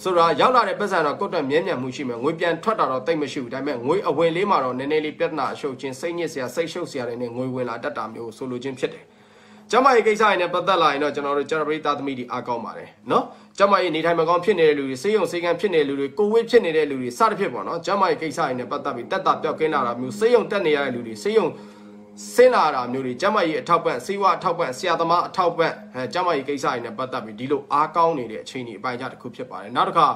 ဆိုတော့ရောက်လာတဲ့ပတ်စံတော့ကိုယ့်အတွက်မြဲမြံမှုရှိမယ်ငွေပြန်ထွက်တာတော့တိတ်မရှိဘူးဒါပေမဲ့ငွေအဝင်လေးမှာတော့နည်းနည်းလေးပြဿနာအရှုပ်ချင်းစိတ်ညစ်စရာစိတ်ရှုပ်စရာတွေနဲ့ငွေဝင်လာတတ်တာမျိုးဆိုလိုချင်းဖြစ်တယ်ကျမရဲ့ကိစ္စတွေနဲ့ပတ်သက်လာရင်တော့ကျွန်တော်တို့ဂျာပရိသားသမီးတွေအားကောင်းပါတယ်နော်ကျမရဲ့နေထိုင်မကောင်းဖြစ်နေတဲ့လူတွေဆေးရုံဆေးကန်းဖြစ်နေတဲ့လူတွေကိုဝစ်ဖြစ်နေတဲ့လူတွေစသဖြင့်ပေါ့နော်ကျမရဲ့ကိစ္စတွေနဲ့ပတ်သက်ပြီးတက်တာပြောက်ကင်းလာတာမျိုးဆေးရုံတက်နေရတဲ့လူတွေဆေးရုံဆင်းလာတာမျိုးတွေကျမရဲ့အထောက်ပံ့စေဝါအထောက်ပံ့ဆရာသမားအထောက်ပံ့ကျမရဲ့ကိစ္စတွေနဲ့ပတ်သက်ပြီးဒီလိုအားကောင်းနေတဲ့အချိန်ကြီးအပိုင်းခြားတစ်ခုဖြစ်ပါတယ်နောက်တစ်ခါ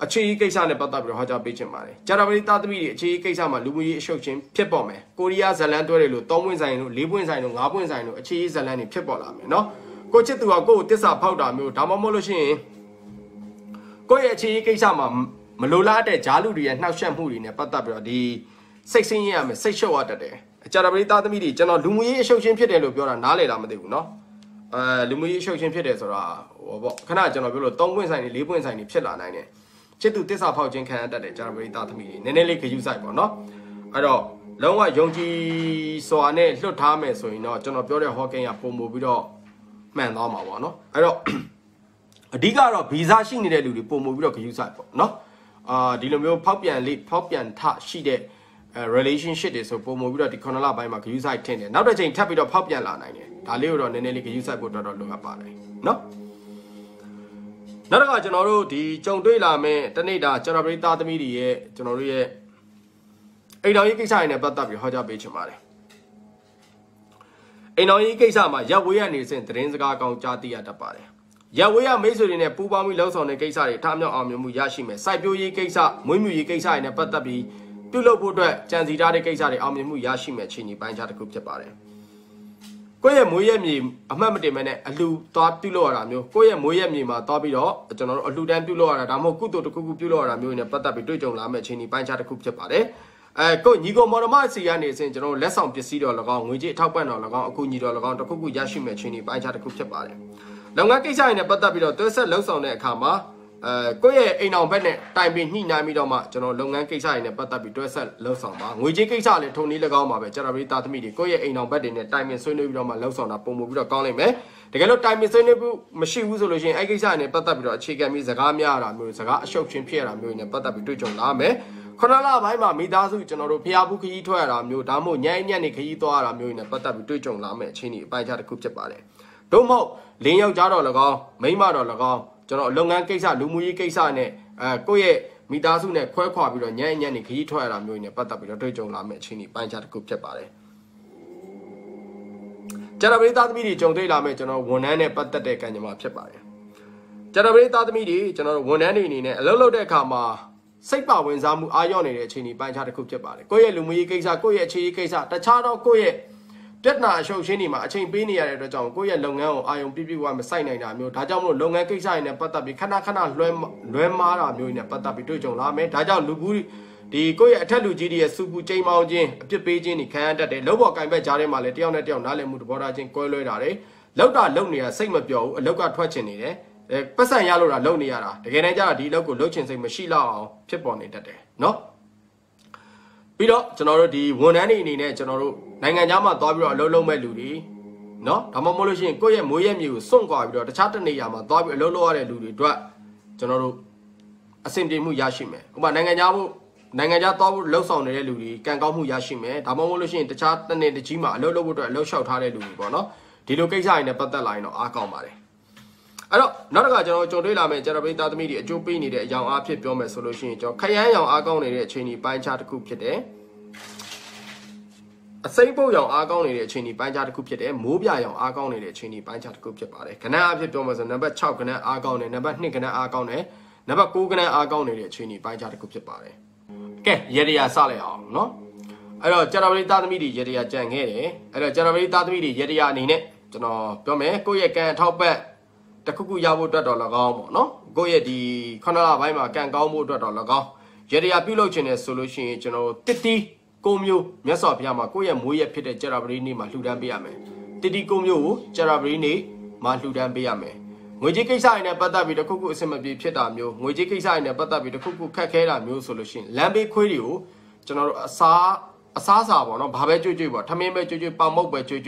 အခြေကြီးကိစ္စနဲ့ပတ်သက်ပြီးတော့ဟောကြားပေးချင်ပါတယ်ဂျာပရိသားသမီးတွေအခြေကြီးကိစ္စမှာလူမှုရေးအရှုပ်ချင်းဖြစ်ပေါ်မယ်ကိုရီးယားဇလန်တွဲတွေလို့3ပွင့်ဆိုင်လို့4ပွင့်ဆိုင်လို့5ပွင့်ဆိုင်လို့အခြေကြီးဇလန်တွေဖြစ်ပေါ်လာမယ်နော်ကိုချစ်သူကကိုယ့်ကိုတစ္ဆာဖောက်တာမျိုးဒါမှမဟုတ်လို့ရှိရင် ကိုယ့်ရဲ့အခြေရေးကိစ္စမှာမလိုလားတဲ့ဂျာလူတွေရဲ့နှောက်ယှက်မှုတွေနဲ့ပတ်သက်ပြီးတော့ဒီစိတ်ဆင်းရဲရမယ်စိတ်ရှုပ်ရတတ်တယ်ကြာတော်ပရိသတ်သမီးတွေကျွန်တော်လူမှုရေးအရှုပ်ရှင်းဖြစ်တယ်လို့ပြောတာနားလေတာမသိဘူးเนาะလူမှုရေးအရှုပ်ရှင်းဖြစ်တယ်ဆိုတာဟောပေါ့ခဏကျွန်တော်ပြောလို့3ပွင့်ဆိုင်တွေ4ပွင့်ဆိုင်တွေဖြစ်လာနိုင်တယ်ချစ်သူတစ္ဆာဖောက်ခြင်းခံရတတ်တယ်ကြာတော်ပရိသတ်သမီးတွေနည်းနည်းလေးခရူးဆိုင်ပေါ့เนาะအဲ့တော့လုံးဝယုံကြည်စွာနဲ့လွတ်ထားမယ်ဆိုရင်တော့ကျွန်တော်ပြောတဲ့ဟောကင်းကပုံမှုပြီးတော့မှန်သွားမှာပေါ့เนาะအဲ့တော့အဓိကတော့ဗီဇရှိနေတဲ့လူတွေပုံမှုပြီးတော့ခရူးဆိုင်ပေါ့เนาะဒီလိုမျိုးဖောက်ပြန်ထရှိတဲ့relationship တွေဆိုပုံမှုပြီးတော့ဒီ9လပိုင်းမှာဂယူးဆိုင်ထင်တယ်နောက်တစ်ချိန်ထပ်ပြီးတော့ဖောက်ပြန်လာနိုင်တယ်ဒါလေးကိုတော့နည်းနည်းလေးဂယူးဆိုင်ဖို့တော်တော်လိုအပ်ပါတယ်เนาะနောက်တစ်ခါကျွန်တော်တို့ဒီကြုံတွေ့လာမယ့်တနေ့တာကျွန်တော်ပရိသတ်သမီးတွေရဲ့ကျွန်တော်တို့ရဲ့အိမ်တော်ရေးကိစ္စတွေနဲ့ပတ်သက်ပြီးဟောကြားပေးချင်ပါတယ်အိမ်တော်ရေးကိစ္စမှာရပ်ဝေးရနေစဉ်သတင်းစကားကောင်းကြားသိရတတ်ပါတယ်ရပ်ဝေးရမိတ်ဆွေတွေနဲ့ပူးပေါင်းပြီးလှုပ်ဆောင်တဲ့ကိစ္စတွေထားမြောက်အောင်မြင်မှုရရှိမယ်စိုက်ပျိုးရေးကိစ္စမွေးမြူရေးကိစ္စတွေနဲ့ပတ်သက်ပြီးပြုလုပ်ဖို့အတွက်ကြံစီထားတဲ့ကိစ္စတွေအောင်မြင်မှုရရှိမယ်ချင်းဒီပိုင်းခြားတစ်ခုဖြစ်ပါတယ်ကိုယ့်ရဲ့မွေးရမြေအမှတ်မတင်မဲ့နဲ့အလှသွားပြုလုပ်ရတာမျိုးကိုယ့်ရဲ့မွေးရမြေမှာသွားပြီးတော့ကျွန်တော်တို့အလှတန်းပြုလုပ်ရတာဒါမှမဟုတ်ကုသိုလ်တစ်ခုခုပြုလုပ်ရတာမျိုးနဲ့ပတ်သက်ပြီးတွေ့ကြုံလာမယ့်ချင်းဒီပိုင်းခြားတစ်ခုဖြစ်ပါတယ်ကိုညီကိုမော်ဒမစီကနေစဉ်ကျွန်တော်လက်ဆောင်ပစ္စည်းတော်၎င်းငွေကြေးအထောက်ပံ့တော်၎င်းအခုညီတော်၎င်းတစ်ခုခုရရှိမဲ့ချင်းဒီပိုင်းခြားတစ်ခုဖြစ်ပါတယ်လုပ်ငန်းကိစ္စတွေနဲ့ပတ်သက်ပြီးတော့တွဲဆက်လှုပ်ဆောင်တဲ့အခါမှာကိုယ့်ရဲ့အိမ်အောင်ဘက်နဲ့တိုင်ပင်ညှိနှိုင်းပြီးတော့မှကျွန်တော်လုပ်ငန်းကိစ္စတွေနဲ့ပတ်သက်ပြီးတွဲဆက်လှုပ်ဆောင်ပါငွေကြေးကိစ္စလည်းထုံနည်း၎င်းပါပဲကျွန်တော်ပြည်သားသမီးတွေကိုယ့်ရဲ့အိမ်အောင်ဘက်တွေနဲ့တိုင်ပင်ဆွေးနွေးပြီးတော့မှလှုပ်ဆောင်တာပုံမှုပြီးတော့ကောင်းလိမ့်မယ်တကယ်လို့တိုင်ပင်ဆွေးနွေးမှုမရှိဘူးဆိုလို့ရှိရင်အဲ့ကိစ္စတွေနဲ့ပတ်သက်ပြီးတော့အခြေခံပြီးစကားများရတာမျိုးစကားအရှုပ်ချင်းဖြစ်ရတာမျိုးနဲ့ပတ်သက်ပြီးတွေ့ကြုံလာမယ်9လပိုင်းမှာမိသားစုကျွန်တော်တို့ဖျားဘူးခကြီးထွက်ရတာမျိုးဒါမှမဟုတ်ညံ့နေခကြီးသွားရတာမျိုးနဲ့ပတ်သက်ပြီးတွေ့ကြုံလာမယ်အချင်းကြီးအပိုင်းခြားတစ်ခုဖြစ်ပါတယ်တို့မဟုတ်လင်းယောက်ျားတော်၎င်းမိန်းမတော်၎င်းကျွန်တော်လုပ်ငန်းကိစ္စလူမှုရေးကိစ္စနဲ့ကိုယ့်ရဲ့မိသားစုနဲ့ခွဲခွာပြီးတော့ညံ့နေခကြီးထွက်ရတာမျိုးနဲ့ပတ်သက်ပြီးတော့တွေ့ကြုံလာမယ်အချင်းကြီးအပိုင်းခြားတစ်ခုဖြစ်ပါတယ်ကျွန်တော်ပရိသတ်သမီးတွေကြုံတွေ့လာမယ်ကျွန်တော်ဝန်ထမ်းနဲ့ပတ်သက်တဲ့ကံကြမ္မာဖြစ်ပါတယ်ကျွန်တော်ပရိသတ်သမီးတွေကျွန်တော်ဝန်ထမ်းတွေအနေနဲ့အလုပ်လုပ်တဲ့အခါမှာစိတ်ပါဝင်စားမှုအာရုံနေတဲ့အခြေအနေပိုင်းခြားတစ်ခုဖြစ်ပါတယ်ကိုယ့်ရဲ့လူမှုရေးကိစ္စကိုယ့်ရဲ့အခြေရေးကိစ္စတခြားတော့ကိုယ့်ရဲ့ပြဿနာအရှုပ်ရှင်းတွေမှာအချိန်ပေးနေရတဲ့အတွက်ကြောင့်ကိုယ့်ရဲ့လုပ်ငန်းကိုအာရုံပြည့်ပြည့်ဝမစိုက်နိုင်တာမျိုးဒါကြောင့်မလို့လုပ်ငန်းကိစ္စတွေနဲ့ပတ်သက်ပြီးခဏလွဲမားတာမျိုးတွေနဲ့ပတ်သက်ပြီးတွေ့ကြုံလာမယ်ဒါကြောင့်လူကူဒီကိုယ့်ရဲ့အထက်လူကြီးတွေရဲ့စူပူချိန်မောင်းခြင်းအပြစ်ပေးခြင်းတွေခံရတတ်တယ်လောက်ပေါ်ကင်ဘက်ကြားထဲမှာလည်းတယောက်နဲ့တယောက်နားလည်မှုသဘောထားချင်းကွဲလွဲတာတွေလောက်နေတာစိတ်မပျော်ဘူးအလောက်ကထွက်ချင်နေတယ်ပတ်စံရလို့တာလုံနေရတာတကယ်တမ်းကျတော့ဒီအလုပ်ကိုလှုပ်ချင်စိတ်မရှိတော့အောင်ဖြစ်ပေါ်နေတတ်တယ်နော်ပြီးတော့ကျွန်တော်တို့ဒီဝန်ထမ်းတွေအနေနဲ့ကျွန်တော်တို့နိုင်ငံခြားမှာသွားပြီးတော့အလုပ်လုပ်မဲ့လူတွေနော်ဒါမှမဟုတ်လို့ရှိရင်ကိုယ့်ရဲ့မွေးရမြေကိုစွန့်ခွာပြီးတော့တခြားတနေရာမှာသွားပြီးအလုပ်လုပ်ရတဲ့လူတွေအတွက်ကျွန်တော်တို့အဆင်ပြေမှုရရှိမယ်ဥပမာနိုင်ငံခြားသွားဖို့လှုပ်ဆောင်နေတဲ့လူတွေကံကောင်းမှုရရှိမယ်ဒါမှမဟုတ်လို့ရှိရင်တခြားတနေတကြီးမှာအလုပ်လုပ်ဖို့အတွက်အလုပ်လျှောက်ထားတဲ့လူတွေပေါ့နော်ဒီလိုကိစ္စတွေနဲ့ပတ်သက်လာရင်တော့အားကောင်းပါတယ်အဲ့တော့နောက်တစ်ခါကျွန်တော်ကြုံတွေ့လာမယ့်ကျွန်တော်ပြည်သားသမီးတွေအကျိုးပေးနေတဲ့အကြောင်းအားဖြင့်ပြောမယ်ဆိုလို့ရှိရင်ကျွန်တော်ခရမ်းရောင်အားကောင်းနေတဲ့အချိန်ဒီပိုင်းခြားတစ်ခုဖြစ်တယ်အစိမ့်ပုတ်ရောင်အားကောင်းနေတဲ့အချိန်ဒီပိုင်းခြားတစ်ခုဖြစ်တယ်မိုးပြရောင်အားကောင်းနေတဲ့အချိန်ဒီပိုင်းခြားတစ်ခုဖြစ်ပါတယ်ခဏအားဖြင့်ပြောမယ်ဆိုနံပါတ်6ခဏအားကောင်းတယ်နံပါတ်2ခဏအားကောင်းတယ်နံပါတ်9ခဏအားကောင်းနေတဲ့အချိန်ဒီပိုင်းခြားတစ်ခုဖြစ်ပါတယ်ကဲရေဒီယာစလိုက်အောင်နော်အဲ့တော့ကျွန်တော်ပြည်သားသမီးတွေရေဒီယာကြံခဲ့တယ်အဲ့တော့ကျွန်တော်ပြည်သားသမီးတွေရေဒီယာအနေနဲ့ကျွန်တော်ပြောမယ်ကိုယ့်ရဲ့ကံထောက်ပတ်တခုခုရဖို့အတွက်တော့၎င်းပေါ့နော်ကိုယ့်ရဲ့ဒီ9လပိုင်းမှာကံကောင်းဖို့အတွက်တော့၎င်းရေဒီယာပြုလုပ်ခြင်းနဲ့ဆိုလို့ရှိရင်ကျွန်တော်တစ်တီကိုမျိုးမြတ်စွာဘုရားမှာကိုယ့်ရဲ့မွေးရဖြစ်တဲ့ကြရာပရိနေ့မှာလှူဒန်းပေးရမယ်တစ်တီကိုမျိုးကိုကြရာပရိနေ့မှာလှူဒန်းပေးရမယ်ငွေကြေးကိစ္စတွေနဲ့ပတ်သက်ပြီးတခုခုအဆင်မပြေဖြစ်တာမျိုးငွေကြေးကိစ္စတွေနဲ့ပတ်သက်ပြီးတခုခုခက်ခဲတာမျိုးဆိုလို့ရှိရင်လမ်းဘေးခွေးတွေကိုကျွန်တော်တို့အစားစာပေါ့နော်ဘာပဲကြွေ့ပေါ့ထမင်းပဲကြွေ့ပေါင်မုတ်ပဲကြွေ့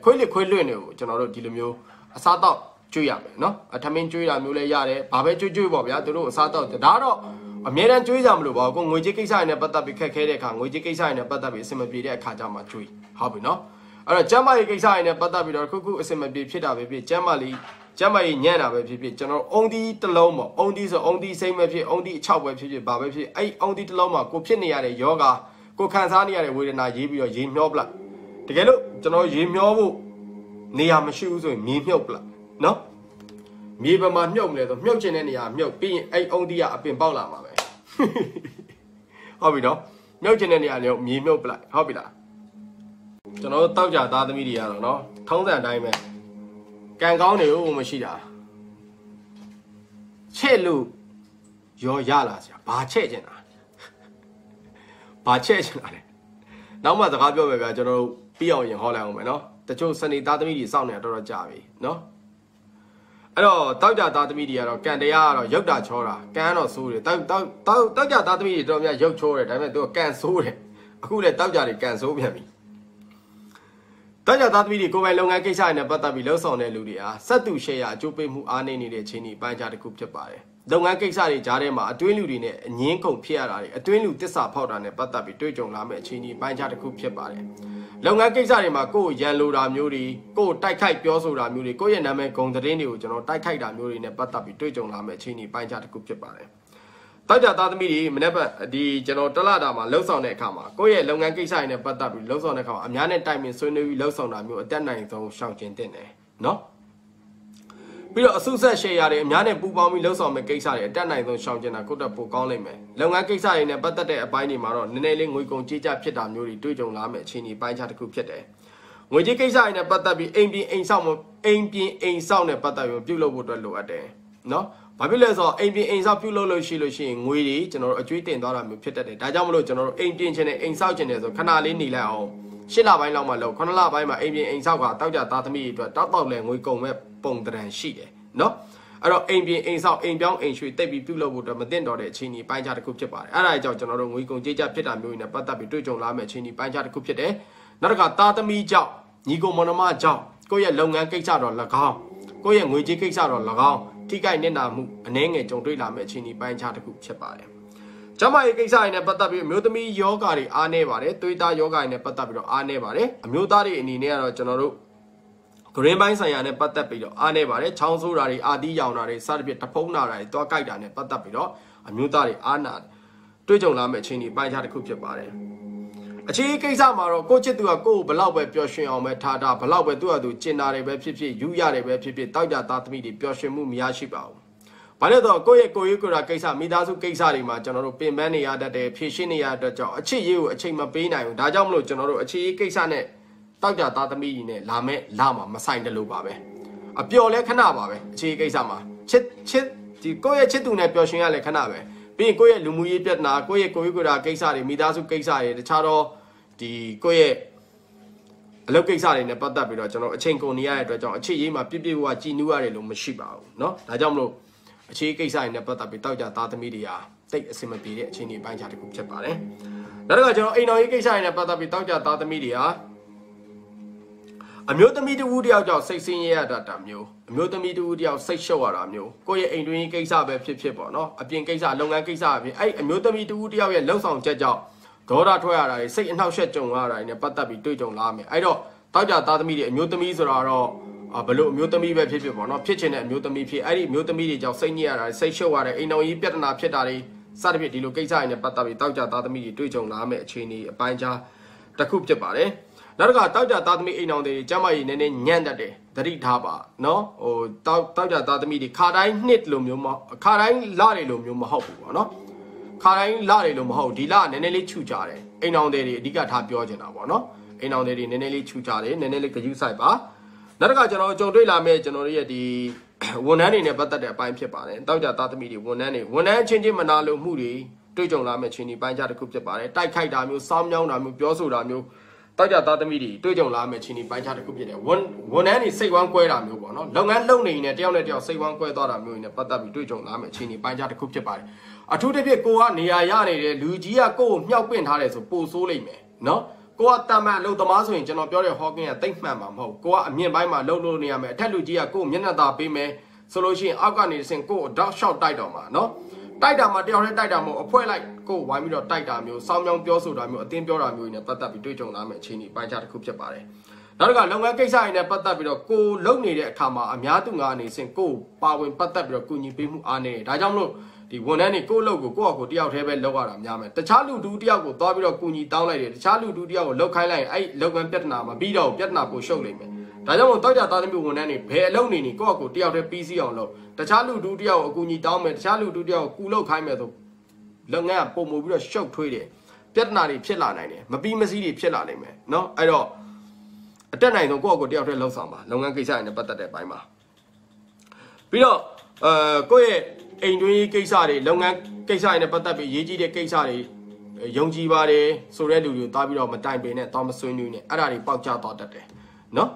ခွေးလွင့်တွေကိုကျွန်တော်တို့ဒီလိုမျိုးအစားတော့ကြွေးရမယ်နော်ထမင်းကြွေးတာမျိုးလည်းရတယ်ဘာပဲကြွေးပေါ့ဗျာသူတို့အစားတော့ဒါတော့အများတန်းကြွေးကြမလို့ပါကိုငွေကြေးကိစ္စတွေနဲ့ပတ်သက်ပြီးခက်ခဲတဲ့အခါငွေကြေးကိစ္စတွေနဲ့ပတ်သက်ပြီးအဆင်မပြေတဲ့အခါကျမှကြွေးဟုတ်ပြီနော်အဲ့တော့ကျမ်းမာရေးကိစ္စတွေနဲ့ပတ်သက်ပြီးတော့ခုအဆင်မပြေဖြစ်တာပဲဖြစ်ကျမ်းမာရေးညံ့တာပဲဖြစ်ကျွန်တော်အုံဒီတစ်လုံးပေါ့အုံဒီဆိုအုံဒီစိမ့်ပဲဖြစ်အုံဒီအချောက်ပဲဖြစ်ဘာပဲဖြစ်အဲ့အုံဒီတစ်လုံးမှာကိုဖြစ်နေရတဲ့ယောဂကိုခံစားနေရတဲ့ဝေဒနာရေးပြီးတော့ရေမျောပလိုက်တကယ်လို့ကျွန်တော်ရေမျောဖို့နေရာမရှိဘူးဆိုရင်မြေမြုပ်ပလိုက်နော်မြေပမာမြုပ်မလဲဆိုမြုပ်ချင်တဲ့နေရာမြုပ်ပြီးရင်အဲ့အုံဒီကအပင်ပေါက်လာမှာပဲဟုတ်ပြီနော်မြုပ်ချင်တဲ့နေရာလည်းမြေမြုပ်ပလိုက်ဟုတ်ပြီလားကျွန်တော်တို့တောက်ကြသားသမီးတွေကတော့နော်ထုံးစံအတိုင်းပဲကံကောင်းနေဦးမရှိတာချစ်လို့ ရောရလာစရာဘာချက်ချင်တာဘာချက်ချင်တာလဲနောက်မှစကားပြောမယ်ဗျာကျွန်တော်တို့ပြီးအောင်ရင်ဟောလိုက်အောင်မယ်နော်တချို့စနေသားသမီးတွေစောင့်နေတာတော်တော်ကြာပြီနော်အဲ့တော့တောက်ကြသားသမီးတွေကတော့ကန်တရားကတော့ရုပ်တာချောတာကန်တော့ဆိုးတယ်တောက်ကြသားသမီးတွေတော်များရုပ်ချောတယ်ဒါပေမဲ့သူကကန်ဆိုးတယ်အခုလည်းတောက်ကြတွေကန်ဆိုးပြန်ပြီတောက်ကြသားသမီးတွေကိုယ်ပိုင်လုပ်ငန်းကိစ္စတွေနဲ့ပတ်သက်ပြီးလှုပ်ဆောင်တဲ့လူတွေဟာစက်သူရှယ်ယာအကျိုးပေးမှုအားနည်းနေတဲ့အခြေအနေပိုင်းခြားတစ်ခုဖြစ်ပါတယ်လုပ်ငန်းကိစ္စတွေကြားထဲမှာအတွင်းလူတွေနဲ့အငင်းကုန်ဖြစ်ရတာတွေအတွင်းလူတစ္ဆာဖောက်တာနဲ့ပတ်သက်ပြီးတွေ့ကြုံလာမယ့်အခြေအနေပိုင်းခြားတစ်ခုဖြစ်ပါတယ်လုပ်ငန်းကိစ္စတွေမှာကိုယ်ရန်လိုတာမျိုးတွေကိုယ်တိုက်ခိုက်ပြောဆိုတာမျိုးတွေကိုယ့်ရဲ့နာမည်ဂုဏ်သတင်းတွေကိုကျွန်တော်တိုက်ခိုက်တာမျိုးတွေနဲ့ပတ်သက်ပြီးတွေ့ကြုံလာမယ့်အခြေအနေပိုင်းခြားတစ်ခုဖြစ်ပါတယ်တောက်ကြသားသမီးတွေမနေ့ကဒီကျွန်တော်တလတာမှာလှုပ်ဆောင်တဲ့အခါမှာကိုယ့်ရဲ့လုပ်ငန်းကိစ္စတွေနဲ့ပတ်သက်ပြီးလှုပ်ဆောင်တဲ့အခါမှာအများနဲ့တိုင်ပင်ဆွေးနွေးပြီးလှုပ်ဆောင်တာမျိုးအတက်နိုင်ဆုံးရှောင်ကျဉ်တင်တယ်နော်ပြီးတော့အစုဆက်ရှယ်ယာတွေအများနဲ့ပူးပေါင်းပြီးလှုပ်ဆောင်မဲ့ကိစ္စတွေအတက်နိုင်ဆုံးရှောင်ကျဉ်တာကိုယ့်တက်ပိုကောင်းလိမ့်မယ်လုပ်ငန်းကိစ္စတွေနဲ့ပတ်သက်တဲ့အပိုင်းတွေမှာတော့နည်းနည်းလေးငွေကုန်ကြေးကျဖြစ်တာမျိုးတွေတွေ့ကြုံလာမယ့်အခြေအနေပိုင်းခြားတစ်ခုဖြစ်တယ်ငွေကြေးကိစ္စတွေနဲ့ပတ်သက်ပြီးအိမ်ပြင်အိမ်ဆောက်နဲ့ပတ်သက်ပြီးပြုလုပ်ဖို့အတွက်လိုအပ်တယ်နော်ဘာဖြစ်လဲဆိုတော့အိမ်ပြင်အိမ်ဆောက်ပြုလုပ်လို့ရှိရင်ငွေတွေကျွန်တော်တို့အကျွေးတင်သွားတာမျိုးဖြစ်တတ်တယ်ဒါကြောင့်မလို့ကျွန်တော်တို့အိမ်ပြင်ခြင်းနဲ့အိမ်ဆောက်ခြင်းနဲ့ဆိုခဏလေးနေလိုက်အောင်8လပိုင်းလောက်မှလောက်9လပိုင်းမှာအိမ်ပြင်အိမ်ဆောက်ကတောက်ကြသားသမီးတွေအတွက်တောက်လဲငွေကုန်မဲ့ပုံတရံရှိတယ်နော်အဲ့တော့အိမ်ပြင်အိမ်ဆောက်အိမ်ပြောင်းအိမ်ရွှေတိတ်ပြီးပြုလုပ်ဖို့အတွက်မတင်တော်တဲ့အခြေအနေပိုင်းခြားတစ်ခုဖြစ်ပါတယ်အဲ့ဒါကြောင့်ကျွန်တော်တို့ငွေကုန်ကြေးကျဖြစ်တာမျိုးတွေနဲ့ပတ်သက်ပြီးတွေ့ကြုံလာမယ့်အခြေအနေပိုင်းခြားတစ်ခုဖြစ်တယ်နောက်တစ်ခါသားသမီးကြောင့်ညီကိုမောင်နှမကြောင့်ကိုယ့်ရဲ့လုပ်ငန်းကိစ္စတော့၎င်းကိုယ့်ရဲ့ငွေကြေးကိစ္စတော့၎င်းထိခိုက်နေတာမှုအနှဲငယ်ကြုံတွေ့လာမယ့်အခြေအနေပိုင်းခြားတစ်ခုဖြစ်ပါတယ်ကျမရဲ့ကိစ္စတွေနဲ့ပတ်သက်ပြီးအမျိုးသမီးယောဂါတွေအားနေပါတယ်သွေးသားယောဂါတွေနဲ့ပတ်သက်ပြီးတော့အားနေပါတယ်အမျိုးသားတွေအနေနဲ့ကတော့ကျွန်တော်တို့green ပိုင်းဆိုင်ရာနဲ့ပတ်သက်ပြီးတော့အားနေပါတယ်ချောင်းဆိုးတာတွေအာသီးရောင်တာတွေစသဖြင့်တဖုံးတာတွေတွားကြိုက်တာနဲ့ပတ်သက်ပြီးတော့အမျိုးသားတွေအားနာတွေ့ကြုံလာမယ့်အခြေအနေပိုင်းခြားတစ်ခုဖြစ်ပါတယ်အခြေကိစ္စမှာတော့ကိုချစ်သူကကိုယ်ဘလောက်ပဲပျော်ရွှင်အောင်ပဲထားတာဘလောက်ပဲသူ့အတူကျင်နာတယ်ပဲဖြစ်ဖြစ်ယူရတယ်ပဲဖြစ်ဖြစ်တောက်ကြသားသမီးတွေပျော်ရွှင်မှုမရရှိပါဘူးဘာလို့တော့ကိုယ့်ရဲ့ကိုယ်ရေးကိုယ်ရာကိစ္စမိသားစုကိစ္စတွေမှာကျွန်တော်တို့ပင်ပန်းနေရတတ်တယ်ဖြည့်ရှင်းနေရတဲ့ကြောင့်အချစ်ရေးကိုအချိန်မပေးနိုင်ဘူးဒါကြောင့်မလို့ကျွန်တော်တို့အခြေရေးကိစ္စနဲ့တောက်ကြသားသမီးကြီးနဲ့လာမဲ့လာမှာမဆိုင်တယ်လို့ပါပဲအပျော်လဲခဏပါပဲအခြေရေးကိစ္စမှာချစ်ဒီကိုယ့်ရဲ့ချစ်သူနဲ့ပျော်ရွှင်ရလဲခဏပဲပြီးရင်ကိုယ့်ရဲ့လူမှုရေးပြဿနာကိုယ့်ရဲ့ကိုယ်ရေးကိုယ်ရာကိစ္စတွေမိသားစုကိစ္စတွေတခြားတော့ဒီကိုယ့်ရဲ့အလုပ်ကိစ္စတွေနဲ့ပတ်သက်ပြီးတော့ကျွန်တော်အချိန်ကုန်နေရတဲ့အတွက်ကြောင့်အခြေရေးမှာပြည့်ပြည့်ဝဝကြည်နူးရတယ်လို့မရှိပါဘူးเนาะဒါကြောင့်မလို့အခြေကိစ္စတွေနဲ့ပတ်သက်ပြီးတောက်ကြသားသမီးတွေဟာတိတ်အဆင်မပြေတဲ့အခြေအနေပိုင်းခြားတစ်ခုဖြစ်ပါတယ်နောက်တစ်ခါကျွန်တော်အိမ်တော်ရေးကိစ္စတွေနဲ့ပတ်သက်ပြီးတောက်ကြသားသမီးတွေဟာအမျိုးသမီးတူဦးတယောက်ကြောင့်စိတ်ဆင်းရဲရတာမျိုးအမျိုးသမီးတူဦးတယောက်စိတ်ရှုပ်ရတာမျိုးကိုယ့်ရဲ့အိမ်တွင်းကိစ္စပဲဖြစ်ပေါ့နော်အပြင်ကိစ္စလုပ်ငန်းကိစ္စအပြင်အဲ့အမျိုးသမီးတူဦးတယောက်ရဲ့လှုပ်ဆောင်ချက်ကြောင့်ဒေါသထွက်ရတာတွေစိတ်အနှောက်အယှက်ကြုံရတာတွေနဲ့ပတ်သက်ပြီးတွေ့ကြုံလာမယ်အဲ့တော့တောက်ကြသားသမီးတွေအမျိုးသမီးဆိုတာတော့ဘလို့အမျိုးသမီးပဲဖြစ်ပေါ့နော်ဖြစ်ချင်တဲ့အမျိုးသမီးဖြစ်အဲ့ဒီအမျိုးသမီးတွေကြောင့်စိတ်ညစ်ရတာစိတ်ရှုပ်ရတဲ့အိမ်တော်ကြီးပြဿနာဖြစ်တာတွေစသဖြင့်ဒီလိုကိစ္စတွေနဲ့ပတ်သက်ပြီးတောက်ကြသားသမီးတွေတွေ့ကြုံလာမယ်အခြေအနေအပိုင်းခြားတစ်ခုဖြစ်ပါတယ်နောက်တစ်ခါတောက်ကြသားသမီးအိမ်တော်တွေကျမကြီးနည်းနည်းညံ့တတ်တယ်သတိထားပါနော်ဟိုတောက်ကြသားသမီးတွေခါတိုင်းနှစ်လိုမျိုးမခါတိုင်းလတွေလိုမျိုးမဟုတ်ဘူးပေါ့နော်ခါတိုင်းလတွေလိုမဟုတ်ဒီလနည်းနည်းလေးခြူကြတယ်အိမ်တော်တွေအဓိကထားပြောချင်တာပေါ့နော်အိမ်တော်တွေနည်းနည်းလေးခြူကြတယ်နည်းနည်းလေးဂရုစိုက်ပါနောက်တစ်ခါကျွန်တော်ကြုံတွေ့လာမဲ့ကျွန်တော်တို့ရဲ့ဒီဝန်ထမ်းတွေနဲ့ပတ်သက်တဲ့အပိုင်းဖြစ်ပါတယ်တောက်ကြသားသမီးတွေဝန်ထမ်းချင်းချင်းမနာလိုမှုတွေတွေ့ကြုံလာမဲ့ချင်းဒီပိုင်းခြားတစ်ခုဖြစ်ပါတယ်တိုက်ခိုက်တာမျိုးစောင်းမြောင်းတာမျိုးပြောဆိုတာမျိုးတောက်ကြသားသမီးတွေတွေ့ကြုံလာမဲ့ချင်းဒီပိုင်းခြားတစ်ခုဖြစ်တယ်ဝန်ထမ်းတွေစိတ်ဝမ်းကွဲတာမျိုးပေါ့နော်လုပ်ငန်းလုပ်နေနေတယောက်နဲ့တယောက်စိတ်ဝမ်းကွဲသွားတာမျိုးတွေနဲ့ပတ်သက်ပြီးတွေ့ကြုံလာမဲ့ချင်းဒီပိုင်းခြားတစ်ခုဖြစ်ပါတယ်အထူးသဖြင့်ကိုကနေရာရနေတဲ့လူကြီးကကိုယ်ကိုမြှောက်ပင့်ထားတယ်ဆိုပိုဆိုးလိမ့်မယ်နော်ကိုကတမန်အလုပ်သမားဆိုရင်ကျွန်တော်ပြောတဲ့ဟောကင်းကတိတ်မှန်မှာမဟုတ်ကိုကအမြင့်ပိုင်းမှာလှုပ်လို့နေရမယ်အထက်လူကြီးကကိုမျက်နှာသာပေးမယ်ဆိုလို့ရှိရင်အောက်ကနေစင်ကိုအတော့ရှောက်တိုက်တော့မှာနော်တိုက်တာမှာတယောက်တည်းတိုက်တာမဟုတ်အဖွဲလိုက်ကိုဝိုင်းပြီးတော့တိုက်တာမျိုးစောင်းမြောင်းပြောဆိုတာမျိုးအတင်းပြောတာမျိုးတွေနဲ့ပတ်သက်ပြီးတွေ့ကြုံလာမယ့်အခြေအနေပိုင်းခြားတစ်ခုဖြစ်ပါတယ်နောက်တစ်ခါလုပ်ငန်းကိစ္စတွေနဲ့ပတ်သက်ပြီးတော့ကိုလုပ်နေတဲ့အခါမှာအများသူငါအနေစင်ကိုပါဝင်ပတ်သက်ပြီးတော့ကုညီပေးမှုအားနေတယ်ဒါကြောင့်မလို့ဒီဝန်ထမ်းတွေကိုယ့်အလုပ်ကိုကိုယ့်အကိုတယောက်တည်းပဲလုပ်ရတာများမယ်တခြားလူတူတယောက်ကိုသွားပြီးတော့ကုညီတောင်းလိုက်တယ်တခြားလူတူတယောက်ကိုလောက်ခိုင်းလိုက်ရင်အဲ့လုပ်ငန်းပြဿနာမပြီးတော့ပြဿနာပိုရှုပ်လိမ့်မယ်ဒါကြောင့်မို့တောက်ကြသားသမီးဝန်ထမ်းတွေဘယ်အလုပ်နေနေကိုယ့်အကိုတယောက်တည်းပြီးစီးအောင်လုပ်တခြားလူတူတယောက်ကိုအကူညီတောင်းမယ်တခြားလူတူတယောက်ကိုကူလောက်ခိုင်းမယ်ဆိုလုပ်ငန်းကပုံမူပြီးတော့ရှုပ်ထွေးတယ်ပြဿနာတွေဖြစ်လာနိုင်တယ်မပြီးမစည်းတွေဖြစ်လာနိုင်မယ်เนาะအဲ့တော့အတက်နိုင်ဆုံးကိုယ့်အကိုတယောက်တည်းလှုပ်ဆောင်ပါလုပ်ငန်းကိစ္စတွေနဲ့ပတ်သက်တဲ့အပိုင်းမှာပြီးတော့ကိုယ့်ရဲ့ အိမ်တွင်းကိစ္စတွေလုပ်ငန်းကိစ္စတွေနဲ့ပတ်သက်ပြီးရေးကြီးတဲ့ကိစ္စတွေယုံကြည်ပါတယ်ဆိုတဲ့လူတွေကိုတားပြီးတော့မတိုင်ပင်နဲ့တောင်းမဆွေးနွေးနဲ့အဲ့ဒါတွေပေါက်ကျသွားတတ်တယ်နော်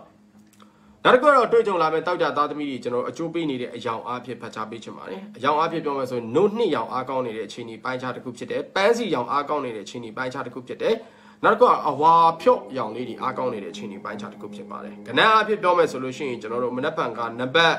ဒါတကတော့တွေ့ကြုံလာမဲ့တောက်ကြသားသမီးတွေကျွန်တော်အကျိုးပေးနေတဲ့အယောင်အားဖြင့်ဖတ်ကြားပေးချင်ပါတယ်အယောင်အားဖြင့်ပြောမယ်ဆိုရင်နို့နှစ်ယောင်အားကောင်းနေတဲ့အခြေအနေပိုင်းခြားတစ်ခုဖြစ်တယ်ပန်းစီယောင်အားကောင်းနေတဲ့အခြေအနေပိုင်းခြားတစ်ခုဖြစ်တယ်နောက်တစ်ခုကအဝါဖြော့ရောင်လေးတွေအားကောင်းနေတဲ့အခြေအနေပိုင်းခြားတစ်ခုဖြစ်ပါတယ်ကဏ္ဍအားဖြင့်ပြောမယ်ဆိုလို့ရှိရင်ကျွန်တော်တို့မနက်ဖြန်ကနံပါတ်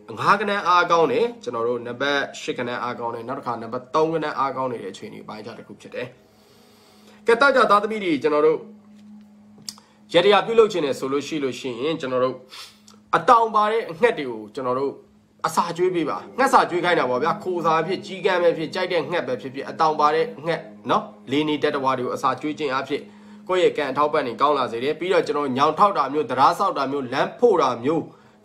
5ကဏ္ဍအားကောင်းတယ်ကျွန်တော်တို့နံပါတ်8ကဏ္ဍအားကောင်းတယ်နောက်တစ်ခါနံပါတ်3ကဏ္ဍအားကောင်းနေတဲ့အခြေအနေပိုင်းခြားတစ်ခုဖြစ်တယ်ကဲတောက်ကြသားသမီးတွေကျွန်တော်တို့ရတရားပြုလုပ်ခြင်းနဲ့ဆိုလို့ရှိရင်ကျွန်တော်တို့အတောင်ပါတဲ့အငှက်တွေကိုကျွန်တော်တို့အစာကျွေးပေးပါငှက်စာကျွေးခိုင်းတာပေါ့ဗျာခိုးစာဖြစ်ကြီးကမ်းပဲဖြစ်ကြိုက်တဲ့ငှက်ပဲဖြစ်အတောင်ပါတဲ့ငှက်နော်လေးနေတက်တဝါတွေကိုအစာကျွေးခြင်းအဖြစ်ကိုယ့်ရဲ့ကံအထောက်ပံ့နေကောင်းလာစေတယ်ပြီးတော့ကျွန်တော်ညောင်ထောက်တာမျိုးတရားဆောက်တာမျိုးလမ်းဖို့တာမျိုး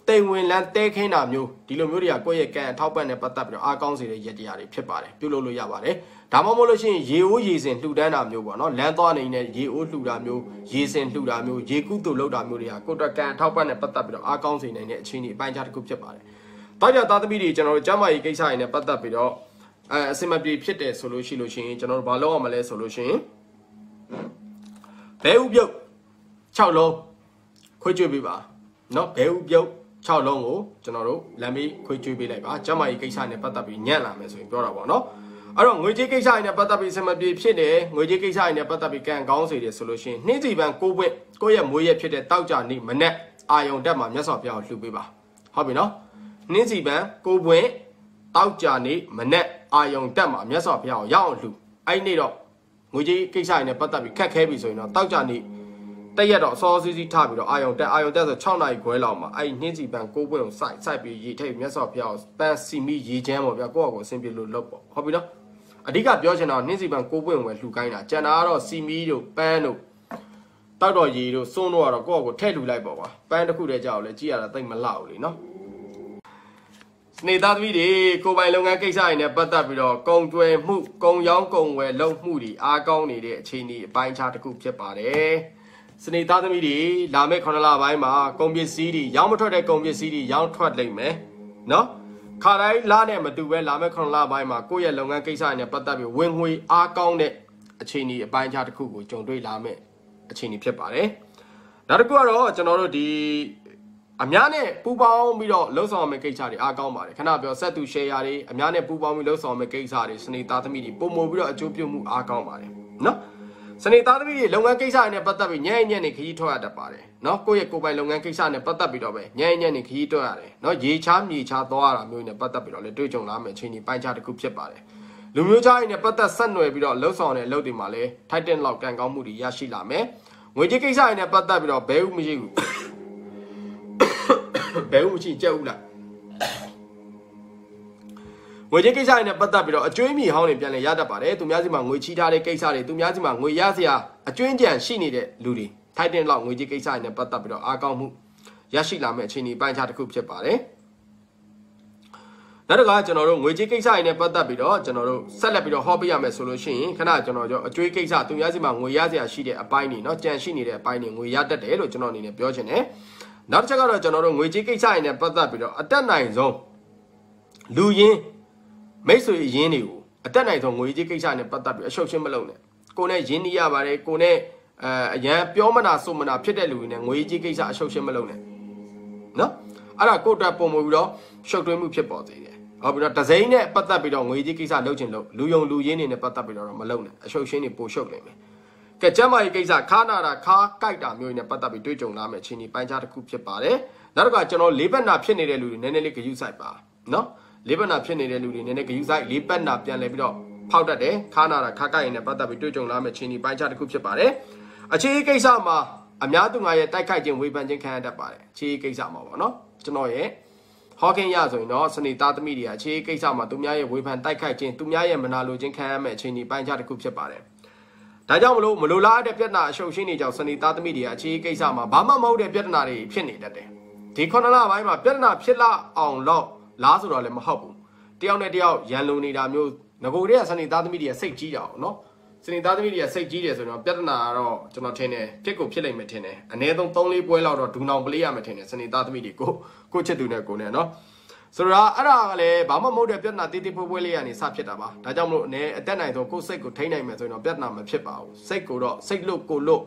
တိမ်ဝင်လမ်းတဲခင်းတာမျိုးဒီလိုမျိုးတွေကကိုယ့်ရဲ့ကံအထောက်ပံ့နဲ့ပတ်သက်ပြီးတော့အားကောင်းစေတဲ့ရတရားတွေဖြစ်ပါတယ်ပြုလုပ်လို့ရပါတယ်ဒါမှမဟုတ်လို့ရှိရင်ရေအိုးရေစင်လှူဒန်းတာမျိုးပေါ့နော်လမ်းသွားနေတဲ့ရေအိုးလှူတာမျိုးရေစင်လှူတာမျိုးရေကုသိုလ်လုပ်တာမျိုးတွေကကိုယ့်အတွက်ကံအထောက်ပံ့နဲ့ပတ်သက်ပြီးတော့အားကောင်းစေနိုင်တဲ့အခြေအနေအပိုင်းခြားတစ်ခုဖြစ်ပါတယ်တောက်ကြသားသမီးတွေကျွန်တော်တို့ကျမ်းမာရေးကိစ္စတွေနဲ့ပတ်သက်ပြီးတော့အစင်မပြေဖြစ်တယ်ဆိုလို့ရှိရင်ကျွန်တော်တို့ဘာလုပ်ရမလဲဆိုလို့ရှိရင်ဘဲဥပြုတ်6လုံးခွေးကျွေးပေးပါနော်ဘဲဥပြုတ်6လုံးကိုကျွန်တော်တို့လမ်းမေးခွေးကျွေးပေးလိုက်ပါကျမ်းမာရေးကိစ္စနဲ့ပတ်သက်ပြီးညံ့လာမယ်ဆိုရင်ပြောတာပေါ့နော်အဲ့တော့ငွေကြေးကိစ္စတွေနဲ့ပတ်သက်ပြီးစမပြေဖြစ်တယ်ငွေကြေးကိစ္စတွေနဲ့ပတ်သက်ပြီးကံကောင်းစေတယ်ဆိုလို့ရှိရင်နှင်းစီပန်းကိုပွင့်ကိုယ့်ရဲ့မွေးရက်ဖြစ်တဲ့တောက်ကြနေ့မနေ့အာယုံတက်မှာမြတ်စွာဘုရားကိုလှူပေးပါဟုတ်ပြီနော်နှင်းစီပန်းကိုပွင့်တောက်ကြနေ့မနေ့အာယုံတက်မှာမြတ်စွာဘုရားကိုရအောင်လှူအဲ့နေ့တော့ငွေကြေးကိစ္စတွေနဲ့ပတ်သက်ပြီးခက်ခဲပြီဆိုရင်တော့တောက်ကြနေ့တရက်တော့အစောစီးစီးထားပြီးတော့အာယုံတက်ဆို6နာရီခွဲလောက်မှာအဲ့နှင်းစီပန်းကိုပွင့်ကိုစိုက်ပြီးရေထိပ်မြတ်စွာဘုရားကိုပန်းစီမီရေချမ်းပေါ့ဗျာကိုယ့်အကိုအဆင်ပြေလို့လုပ်ပေါ့ဟုတ်ပြီနော်အဓိကပြောချင်တာနှင်းစီပန်6ပွင့်ဝယ်လှူခိုင်းတာကျန်တာကတော့စီမီတို့ပန်းတို့တောက်တော်ရီတို့စွန်းတို့ကတော့ကိုယ့်အကိုထည့်လှူလိုက်ပေါ့ကွာပန်းတစ်ခုတည်းကြောက်လဲကြည့်ရတာတိတ်မလောက်ဘူးလေနော်စနေသားသမီးတွေကိုပိုင်လုပ်ငန်းကိစ္စတွေနဲ့ပတ်သက်ပြီးတော့ကုန်ကျွယ်မှုကုန်ရောင်းကုန်ဝယ်လုပ်မှုတွေအားကောင်းနေတဲ့အခြေအနေအပိုင်းခြားတစ်ခုဖြစ်ပါတယ်စနေသားသမီးတွေလာမယ့်9လပိုင်းမှာကုန်ပစ္စည်းတွေရောင်းမထွက်တဲ့ကုန်ပစ္စည်းတွေရောင်းထွက်လိမ့်မယ်နော်ခါတိုင်းလာနဲ့မတူပဲလာမယ့်9လပိုင်းမှာကိုယ့်ရဲ့လုပ်ငန်းကိစ္စတွေနဲ့ပတ်သက်ပြီးဝင်ငွေအားကောင်းတဲ့အခြေအနေအပိုင်းခြားတစ်ခုကိုကြုံတွေ့လာမယ့်အခြေအနေဖြစ်ပါတယ်။နောက်တစ်ခုကတော့ကျွန်တော်တို့ဒီအများနဲ့ပူးပေါင်းပြီးတော့လှုပ်ဆောင်မယ့်ကိစ္စတွေအားကောင်းပါတယ်။ခဏပြောဆက်သူ share တွေအများနဲ့ပူးပေါင်းပြီးလှုပ်ဆောင်မယ့်ကိစ္စတွေစနေသားသမီးတွေပုံမို့ပြီးတော့အကျိုးပြုမှုအားကောင်းပါတယ်နော်။စနေသားသမီးတွေလုပ်ငန်းကိစ္စတွေနဲ့ပတ်သက်ပြီးညံ့ညံ့နေခရီးထွက်ရတတ်ပါတယ်နော်ကိုယ့်ရဲ့ကိုယ်ပိုင်လုပ်ငန်းကိစ္စနဲ့ပတ်သက်ပြီးတော့ပဲညံ့ညံ့နေခရီးထွက်ရတယ်နော်ရေချားမြေချားသွားရတာမျိုးနဲ့ပတ်သက်ပြီးတော့လည်းတွေ့ကြုံလာမယ့်အခြေအနေပိုင်းခြားတစ်ခုဖြစ်ပါတယ်လူမျိုးခြားတွေနဲ့ပတ်သက်ဆက်နွယ်ပြီးတော့လှုပ်ဆောင်တဲ့အလုပ်တွေမှာလည်းထိုက်တဲ့လောက်ကံကောင်းမှုတွေရရှိလာမယ်ငွေကြေးကိစ္စတွေနဲ့ပတ်သက်ပြီးတော့ဘဲဥမရှိဘူးဘဲဥမရှိကြက်ဥလားငွေကြေးကိစ္စတွေနဲ့ပတ်သက်ပြီးတော့အကျွေးမြေဟောင်းတွေပြန်လည်ရတတ်ပါတယ်သူများစီမှာငွေချီးထားတဲ့ကိစ္စတွေသူများစီမှာငွေရစရာအကျွင်းကြံရှိနေတဲ့လူတွေထိုက်တဲ့လောက်ငွေကြေးကိစ္စတွေနဲ့ပတ်သက်ပြီးတော့အားကောင်းမှုရရှိလာမယ့်အခြေအနေပိုင်းခြားတစ်ခုဖြစ်ပါတယ်နောက်တစ်ခါကျွန်တော်တို့ငွေကြေးကိစ္စတွေနဲ့ပတ်သက်ပြီးတော့ကျွန်တော်တို့ဆက်လက်ပြီးတော့ဟောပေးရမယ်ဆိုလို့ရှိရင်ခဏကျွန်တော်အကျွေးကိစ္စသူများစီမှာငွေရစရာရှိတဲ့အပိုင်းတွေเนาะကြံရှိနေတဲ့အပိုင်းတွေငွေရတတ်တယ်လို့ကျွန်တော်အနေနဲ့ပြောချင်တယ်နောက်တစ်ချက်ကတော့ကျွန်တော်တို့ငွေကြေးကိစ္စတွေနဲ့ပတ်သက်ပြီးတော့အတက်နိုင်ဆုံးလူရင်းမိတ်ဆွေရင်းတွေကိုအတက်နိုင်ဆုံးငွေကြေးကိစ္စနဲ့ပတ်သက်ပြီးအရှုပ်ရှင်းမလုပ်နဲ့ကိုနဲ့ရင်းနှီးရပါတယ်ကိုနဲ့အရန်ပြောမနာဆိုမနာဖြစ်တဲ့လူတွေနဲ့ငွေကြေးကိစ္စအရှုပ်ရှင်းမလုပ်နဲ့နော်အဲ့ဒါကိုယ့်အတွက်ပုံမူပြီးတော့ရှုပ်ထွေးမှုဖြစ်ပေါ်စေတယ်ဟုတ်ပြီတော့ဒဇိန်းနဲ့ပတ်သက်ပြီးတော့ငွေကြေးကိစ္စလုပ်ချင်လို့လူယုံလူရင်းတွေနဲ့ပတ်သက်ပြီးတော့မလုပ်နဲ့အရှုပ်ရှင်းတွေပိုရှုပ်နေမယ်ကဲကျမကြီးကိစ္စခါနာတာခါကြိုက်တာမျိုးတွေနဲ့ပတ်သက်ပြီးတွေ့ကြုံလာမယ့်အခြေအနေပိုင်းခြားတစ်ခုဖြစ်ပါတယ်နောက်တစ်ခါကျွန်တော်လေးဘက်နာဖြစ်နေတဲ့လူတွေနည်းနည်းလေးဂရုစိုက်ပါနော်လေးပတ်နာဖြစ်နေတဲ့လူတွေနည်းနည်းဂရုစိုက်လေးပတ်နာပြန်လဲပြီးတော့ဖောက်တတ်တယ်ခါနာတာခါကိုက်ရင်လည်းပတ်သက်ပြီးတွေ့ကြုံလာမယ့်ချင်းဒီပိုင်းခြားတစ်ခုဖြစ်ပါတယ်အခြေအကိစ္စမှာအများသူငါရဲ့တိုက်ခိုက်ခြင်းဝေဖန်ခြင်းခံရတတ်ပါတယ်အခြေအကိစ္စမှာပေါ့နော်ကျွန်တော်ရဲ့ဟောကင်းရဆိုရင်တော့စနေသားသမီးတွေအခြေအကိစ္စမှာသူများရဲ့ဝေဖန်တိုက်ခိုက်ခြင်းသူများရဲ့မနာလိုခြင်းခံရမယ့်ချင်းဒီပိုင်းခြားတစ်ခုဖြစ်ပါတယ်ဒါကြောင့်မလို့လားတဲ့ပြဿနာအရှုပ်ရှင်းနေကြောင်စနေသားသမီးတွေအခြေအကိစ္စမှာဘာမှမဟုတ်တဲ့ပြဿနာတွေဖြစ်နေတတ်တယ်ဒီ9လပိုင်းမှာပြဿနာဖြစ်လာအောင်လို့လားဆိုတော့လည်းမဟုတ်ဘူးတယောက်နဲ့တယောက်ရန်လုံနေတာမျိုးငကိုတွေကစနေသားသမီးတွေကစိတ်ကြီးတာအောင်နော်စနေသားသမီးတွေကစိတ်ကြီးတယ်ဆိုတော့ပြဿနာကတော့ကျွန်တော်ထင်တယ်ဖြစ်ကိုဖြစ်လိမ့်မယ်ထင်တယ်အနည်းဆုံး3-4ပွဲလောက်တော့ဒူနောင်ပလေးရမယ်ထင်တယ်စနေသားသမီးတွေကိုချစ်သူနဲ့ကိုနဲ့နော် ဆိုတော့အဲ့ဒါကလည်းဘာမှမဟုတ်တဲ့ပြဿနာတိတိပွဲပွဲလေးကနေစဖြစ်တာပါဒါကြောင့်မလို့အနေအသက်နိုင်ဆိုကိုယ်စိတ်ကိုထိန်းနိုင်မယ်ဆိုရင်တော့ပြဿနာမဖြစ်ပါဘူးစိတ်ကိုတော့စိတ်လို့ကိုလို့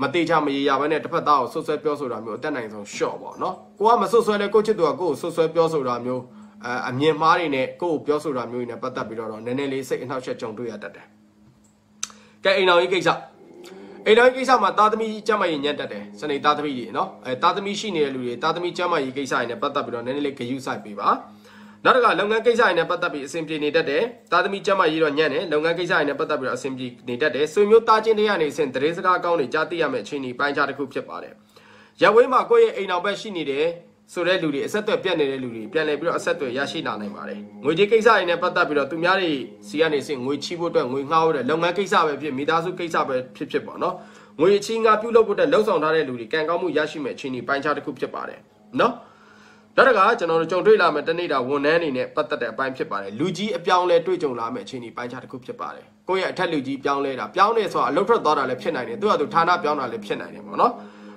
မတိချမရေရဘဲနဲ့တစ်ဖက်သားကိုဆွဆွဲပြောဆိုတာမျိုးအသက်နိုင်ဆုံးရှော့ပေါ့နော်ကိုကမဆွဆွဲလဲကိုချစ်သူကကိုကိုဆွဆွဲပြောဆိုတာမျိုးအမြင်မှားတွေနဲ့ကိုကိုပြောဆိုတာမျိုးတွေနဲ့ပတ်သက်ပြီးတော့နည်းနည်းလေးစိတ်အနှောက်အယှက်ကြုံတွေ့ရတတ်တယ်ကဲအိမ်တော်ကြီးကိစ္စအိမ်တော်ကြီးကိစ္စမှာသားသမီးကျမကြီးညံ့တတ်တယ်စနေသားသမီးကြီးနော်သားသမီးရှိနေတဲ့လူတွေသားသမီးကျမကြီးကိစ္စတွေနဲ့ပတ်သက်ပြီးတော့နည်းနည်းလေးဂရုစိုက်ပေးပါနောက်တစ်ခါလုပ်ငန်းကိစ္စတွေနဲ့ပတ်သက်ပြီးအဆင်ပြေနေတတ်တယ်သားသမီးကျမကြီးတော့ညံ့တယ်လုပ်ငန်းကိစ္စတွေနဲ့ပတ်သက်ပြီးတော့အဆင်ပြေနေတတ်တယ်ဆွေမျိုးသားချင်းတွေကနေအဆင့်တရေစကားကောင်းတွေကြားသိရမယ့်အခြေအနေပိုင်းခြားတစ်ခုဖြစ်ပါတယ်ရပ်ဝေးမှာကိုယ့်ရဲ့အိမ်တော်ဘက်ရှိနေတဲ့ဆိုတဲ့လူတွေအဆက်အသွယ်ပြတ်နေတဲ့လူတွေပြန်လည်ပြီးတော့အဆက်အသွယ်ရရှိလာနိုင်ပါတယ်ငွေကြေးကိစ္စတွေနဲ့ပတ်သက်ပြီးတော့သူများတွေစီကနေစင်ငွေချီးဖို့အတွက်ငွေငှားဖို့အတွက်လုပ်ငန်းကိစ္စပဲဖြစ်မိသားစုကိစ္စပဲဖြစ်ပေါ့နော်ငွေချီးငှားပြုလုပ်ဖို့အတွက်လှုံ့ဆော်ထားတဲ့လူတွေကံကောင်းမှုရရှိမဲ့အခြေအနေပိုင်းခြားတစ်ခုဖြစ်ပါတယ်နော်ဒါတကားကျွန်တော်တို့ကြုံတွေ့လာမဲ့တနေ့တာဝန်ထမ်းအနေနဲ့ပတ်သက်တဲ့အပိုင်းဖြစ်ပါတယ်လူကြီးအပြောင်းလဲတွေ့ကြုံလာမဲ့အခြေအနေပိုင်းခြားတစ်ခုဖြစ်ပါတယ်ကိုယ့်ရဲ့အထက်လူကြီးပြောင်းလဲတာပြောင်းနေဆိုတာအလုတ်ထွက်သွားတာလည်းဖြစ်နိုင်တယ်သူကသူဌာနပြောင်းတာလည်းဖြစ်နိုင်တယ်ပေါ့နော်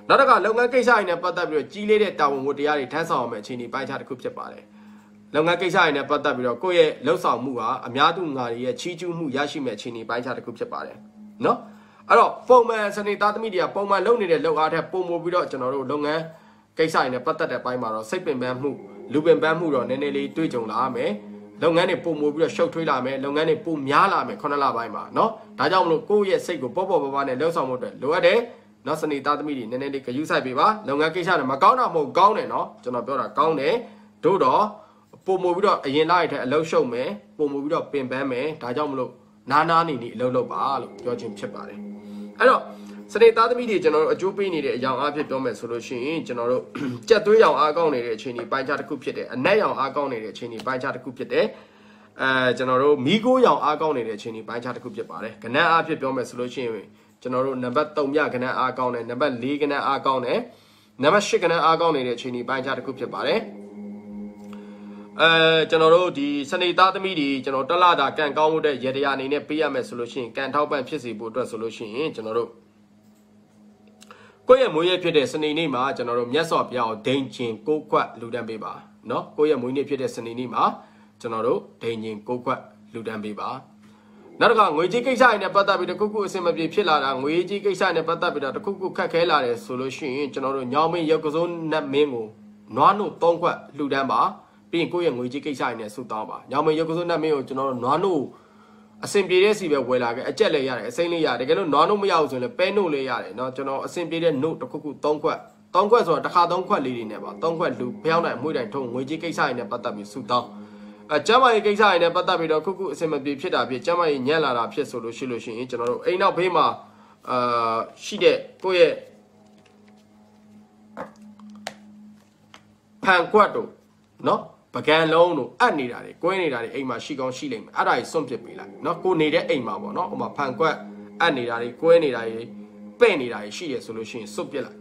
နောက်တစ်ခါလုပ်ငန်းကိစ္စတွေနဲ့ပတ်သက်ပြီးတော့ကြီးလေးတဲ့တာဝန်ဝတ္တရားတွေထမ်းဆောင်ရမယ့်အခြေအနေပိုင်းခြားတစ်ခုဖြစ်ပါတယ်လုပ်ငန်းကိစ္စတွေနဲ့ပတ်သက်ပြီးတော့ကိုယ့်ရဲ့လှုပ်ဆောင်မှုဟာအများသူငါတွေရဲ့ချီးကျူးမှုရရှိမဲ့အခြေအနေပိုင်းခြားတစ်ခုဖြစ်ပါတယ်နော်အဲ့တော့ပုံမှန်စနေသားသမီးတွေကပုံမှန်လုပ်နေတဲ့လုပ်အားထက်ပုံမို့ပြီးတော့ကျွန်တော်တို့လုပ်ငန်းကိစ္စတွေနဲ့ပတ်သက်တဲ့ပိုင်းမှာတော့စိတ်ပင်ပန်းမှုလူပင်ပန်းမှုတော့နည်းနည်းလေးတွေ့ကြုံလာရမယ်လုပ်ငန်းတွေပုံမို့ပြီးတော့ရှုပ်ထွေးလာမယ်လုပ်ငန်းတွေပုံများလာမယ်9လပိုင်းမှာနော်ဒါကြောင့်မလို့ကိုယ့်ရဲ့စိတ်ကိုပေါ့ပေါ့ပါးပါးနဲ့လှုပ်ဆောင်မှုအတွက်လိုအပ်တယ်နော်စနေသားသမီးတွေနည်းနည်းလေးဂရုစိုက်ပေးပါလုပ်ငန်းကိစ္စတွေမကောင်းတာမဟုတ်ကောင်းတယ်နော်ကျွန်တော်ပြောတာကောင်းတယ်တို့တော့ပုံမို့ပြီးတော့အရင်လိုက်တဲ့အလုပ်ရှုပ်မယ်ပုံမို့ပြီးတော့ပင်ပန်းမယ်ဒါကြောင့်မလို့နာနေနေအလုပ်လုပ်ပါလို့ပြောခြင်းဖြစ်ပါတယ်အဲ့တော့စနေသားသမီးတွေကျွန်တော်တို့အကျိုးပေးနေတဲ့အကြောင်းအဖြစ်ပြောမယ်ဆိုလို့ရှိရင်ကျွန်တော်တို့ကြက်သွေးရောင်အားကောင်းနေတဲ့အခြေအနေပိုင်းခြားတစ်ခုဖြစ်တယ်အနက်ရောင်အားကောင်းနေတဲ့အခြေအနေပိုင်းခြားတစ်ခုဖြစ်တယ်ကျွန်တော်တို့မီးကိုရောင်အားကောင်းနေတဲ့အခြေအနေပိုင်းခြားတစ်ခုဖြစ်ပါတယ်ကဏ္ဍအားဖြစ်ပြောမယ်ဆိုလို့ရှိရင်ကျွန်တော်တို့နံပါတ်3မြကဏ္ဍအားကောင်းတယ်နံပါတ်4ကဏ္ဍအားကောင်းတယ်နံပါတ်8ကဏ္ဍအားကောင်းနေတဲ့အခြေအနေပိုင်းခြားတစ်ခုဖြစ်ပါတယ်ကျွန်တော်တို့ဒီစနေသားသမီးတွေကျွန်တော်တလတာကန်ကောင်းမှုတဲ့ရေတရားအနေနဲ့ပေးရမယ်ဆိုလို့ရှိရင်ကန်ထောက်ပံ့ဖြစ်စီဖို့အတွက်ဆိုလို့ရှိရင်ကျွန်တော်တို့ကိုယ့်ရဲ့မွေးရဖြစ်တဲ့စနေနေ့မှာကျွန်တော်တို့မြတ်စွာဘုရားကိုဒိန်ချင်ကိုးကွက်လူတန်းပေးပါเนาะကိုယ့်ရဲ့မွေးနေ့ဖြစ်တဲ့စနေနေ့မှာကျွန်တော်တို့ဒိန်ချင်ကိုးကွက်လူတန်းပေးပါနောက်တစ်ခါငွေကြေးကိစ္စတွေနဲ့ပတ်သက်ပြီးတခုခုအဆင်မပြေဖြစ်လာတာငွေကြေးကိစ္စနဲ့ပတ်သက်ပြီးတော့တခုခုခက်ခဲလာတယ်ဆိုလို့ရှိရင်ကျွန်တော်တို့ညောင်မင်းရုပ်ကစိုးနတ်မင်းကိုနွားနို့3ခွက်လူတန်းပါပြီးရင်ကိုယ့်ရဲ့ငွေကြေးကိစ္စတွေနဲ့ဆုတောင်းပါညောင်မင်းရုပ်ကစိုးနတ်မင်းကိုကျွန်တော်တို့နွားနို့အဆင်ပြေတဲ့စီပဲဝယ်လာခဲ့အကြက်လည်းရတယ်အစိမ့်လေးရတယ်တကယ်လို့နွားနို့မရဘူးဆိုရင်လည်းပဲနို့လေးရတယ်เนาะကျွန်တော်အဆင်ပြေတဲ့နို့တခုခု3ခွက်ဆိုတာတစ်ခါ3ခွက်လေးတွေနဲ့ပါ3ခွက်လူဖျောင်းနိုင်အမွှေးတိုင်ထုံငွေကြေးကိစ္စတွေနဲ့ပတ်သက်ပြီးဆုတောင်းကျမ်းမာရေးကိစ္စတွေနဲ့ပတ်သက်ပြီးတော့ခုခုအဆင်မပြေဖြစ်တာဖြစ်ကျမ်းမာရေးညံ့လာတာဖြစ်ဆိုလို့ရှိရင်ကျွန်တော်တို့အိမ်နောက်ဘေးမှာရှိတဲ့ကိုယ့်ရဲ့ဖန်ကွက်တို့เนาะပကံလုံးတို့အပ်နေတာတွေကွဲနေတာတွေအိမ်မှာရှိကောင်းရှိလိမ့်မယ်အဲ့ဒါကြီးစွန့်ပစ်ပေးလိုက်เนาะကိုနေတဲ့အိမ်မှာပေါ့เนาะဟိုမှာဖန်ကွက်အပ်နေတာတွေကွဲနေတာတွေပဲ့နေတာတွေရှိရဆိုလို့ရှိရင်စွန့်ပစ်လိုက်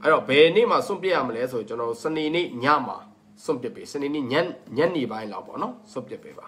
အဲ့တော့ဘယ်နေ့မှစွန့်ပစ်ရမလဲဆိုကျွန်တော်စနေနေ့ညမှာစွန့်ပစ်ပေးစနေနေ့ညနေပိုင်းလောက်ပေါ့เนาะစွန့်ပစ်ပေးပါ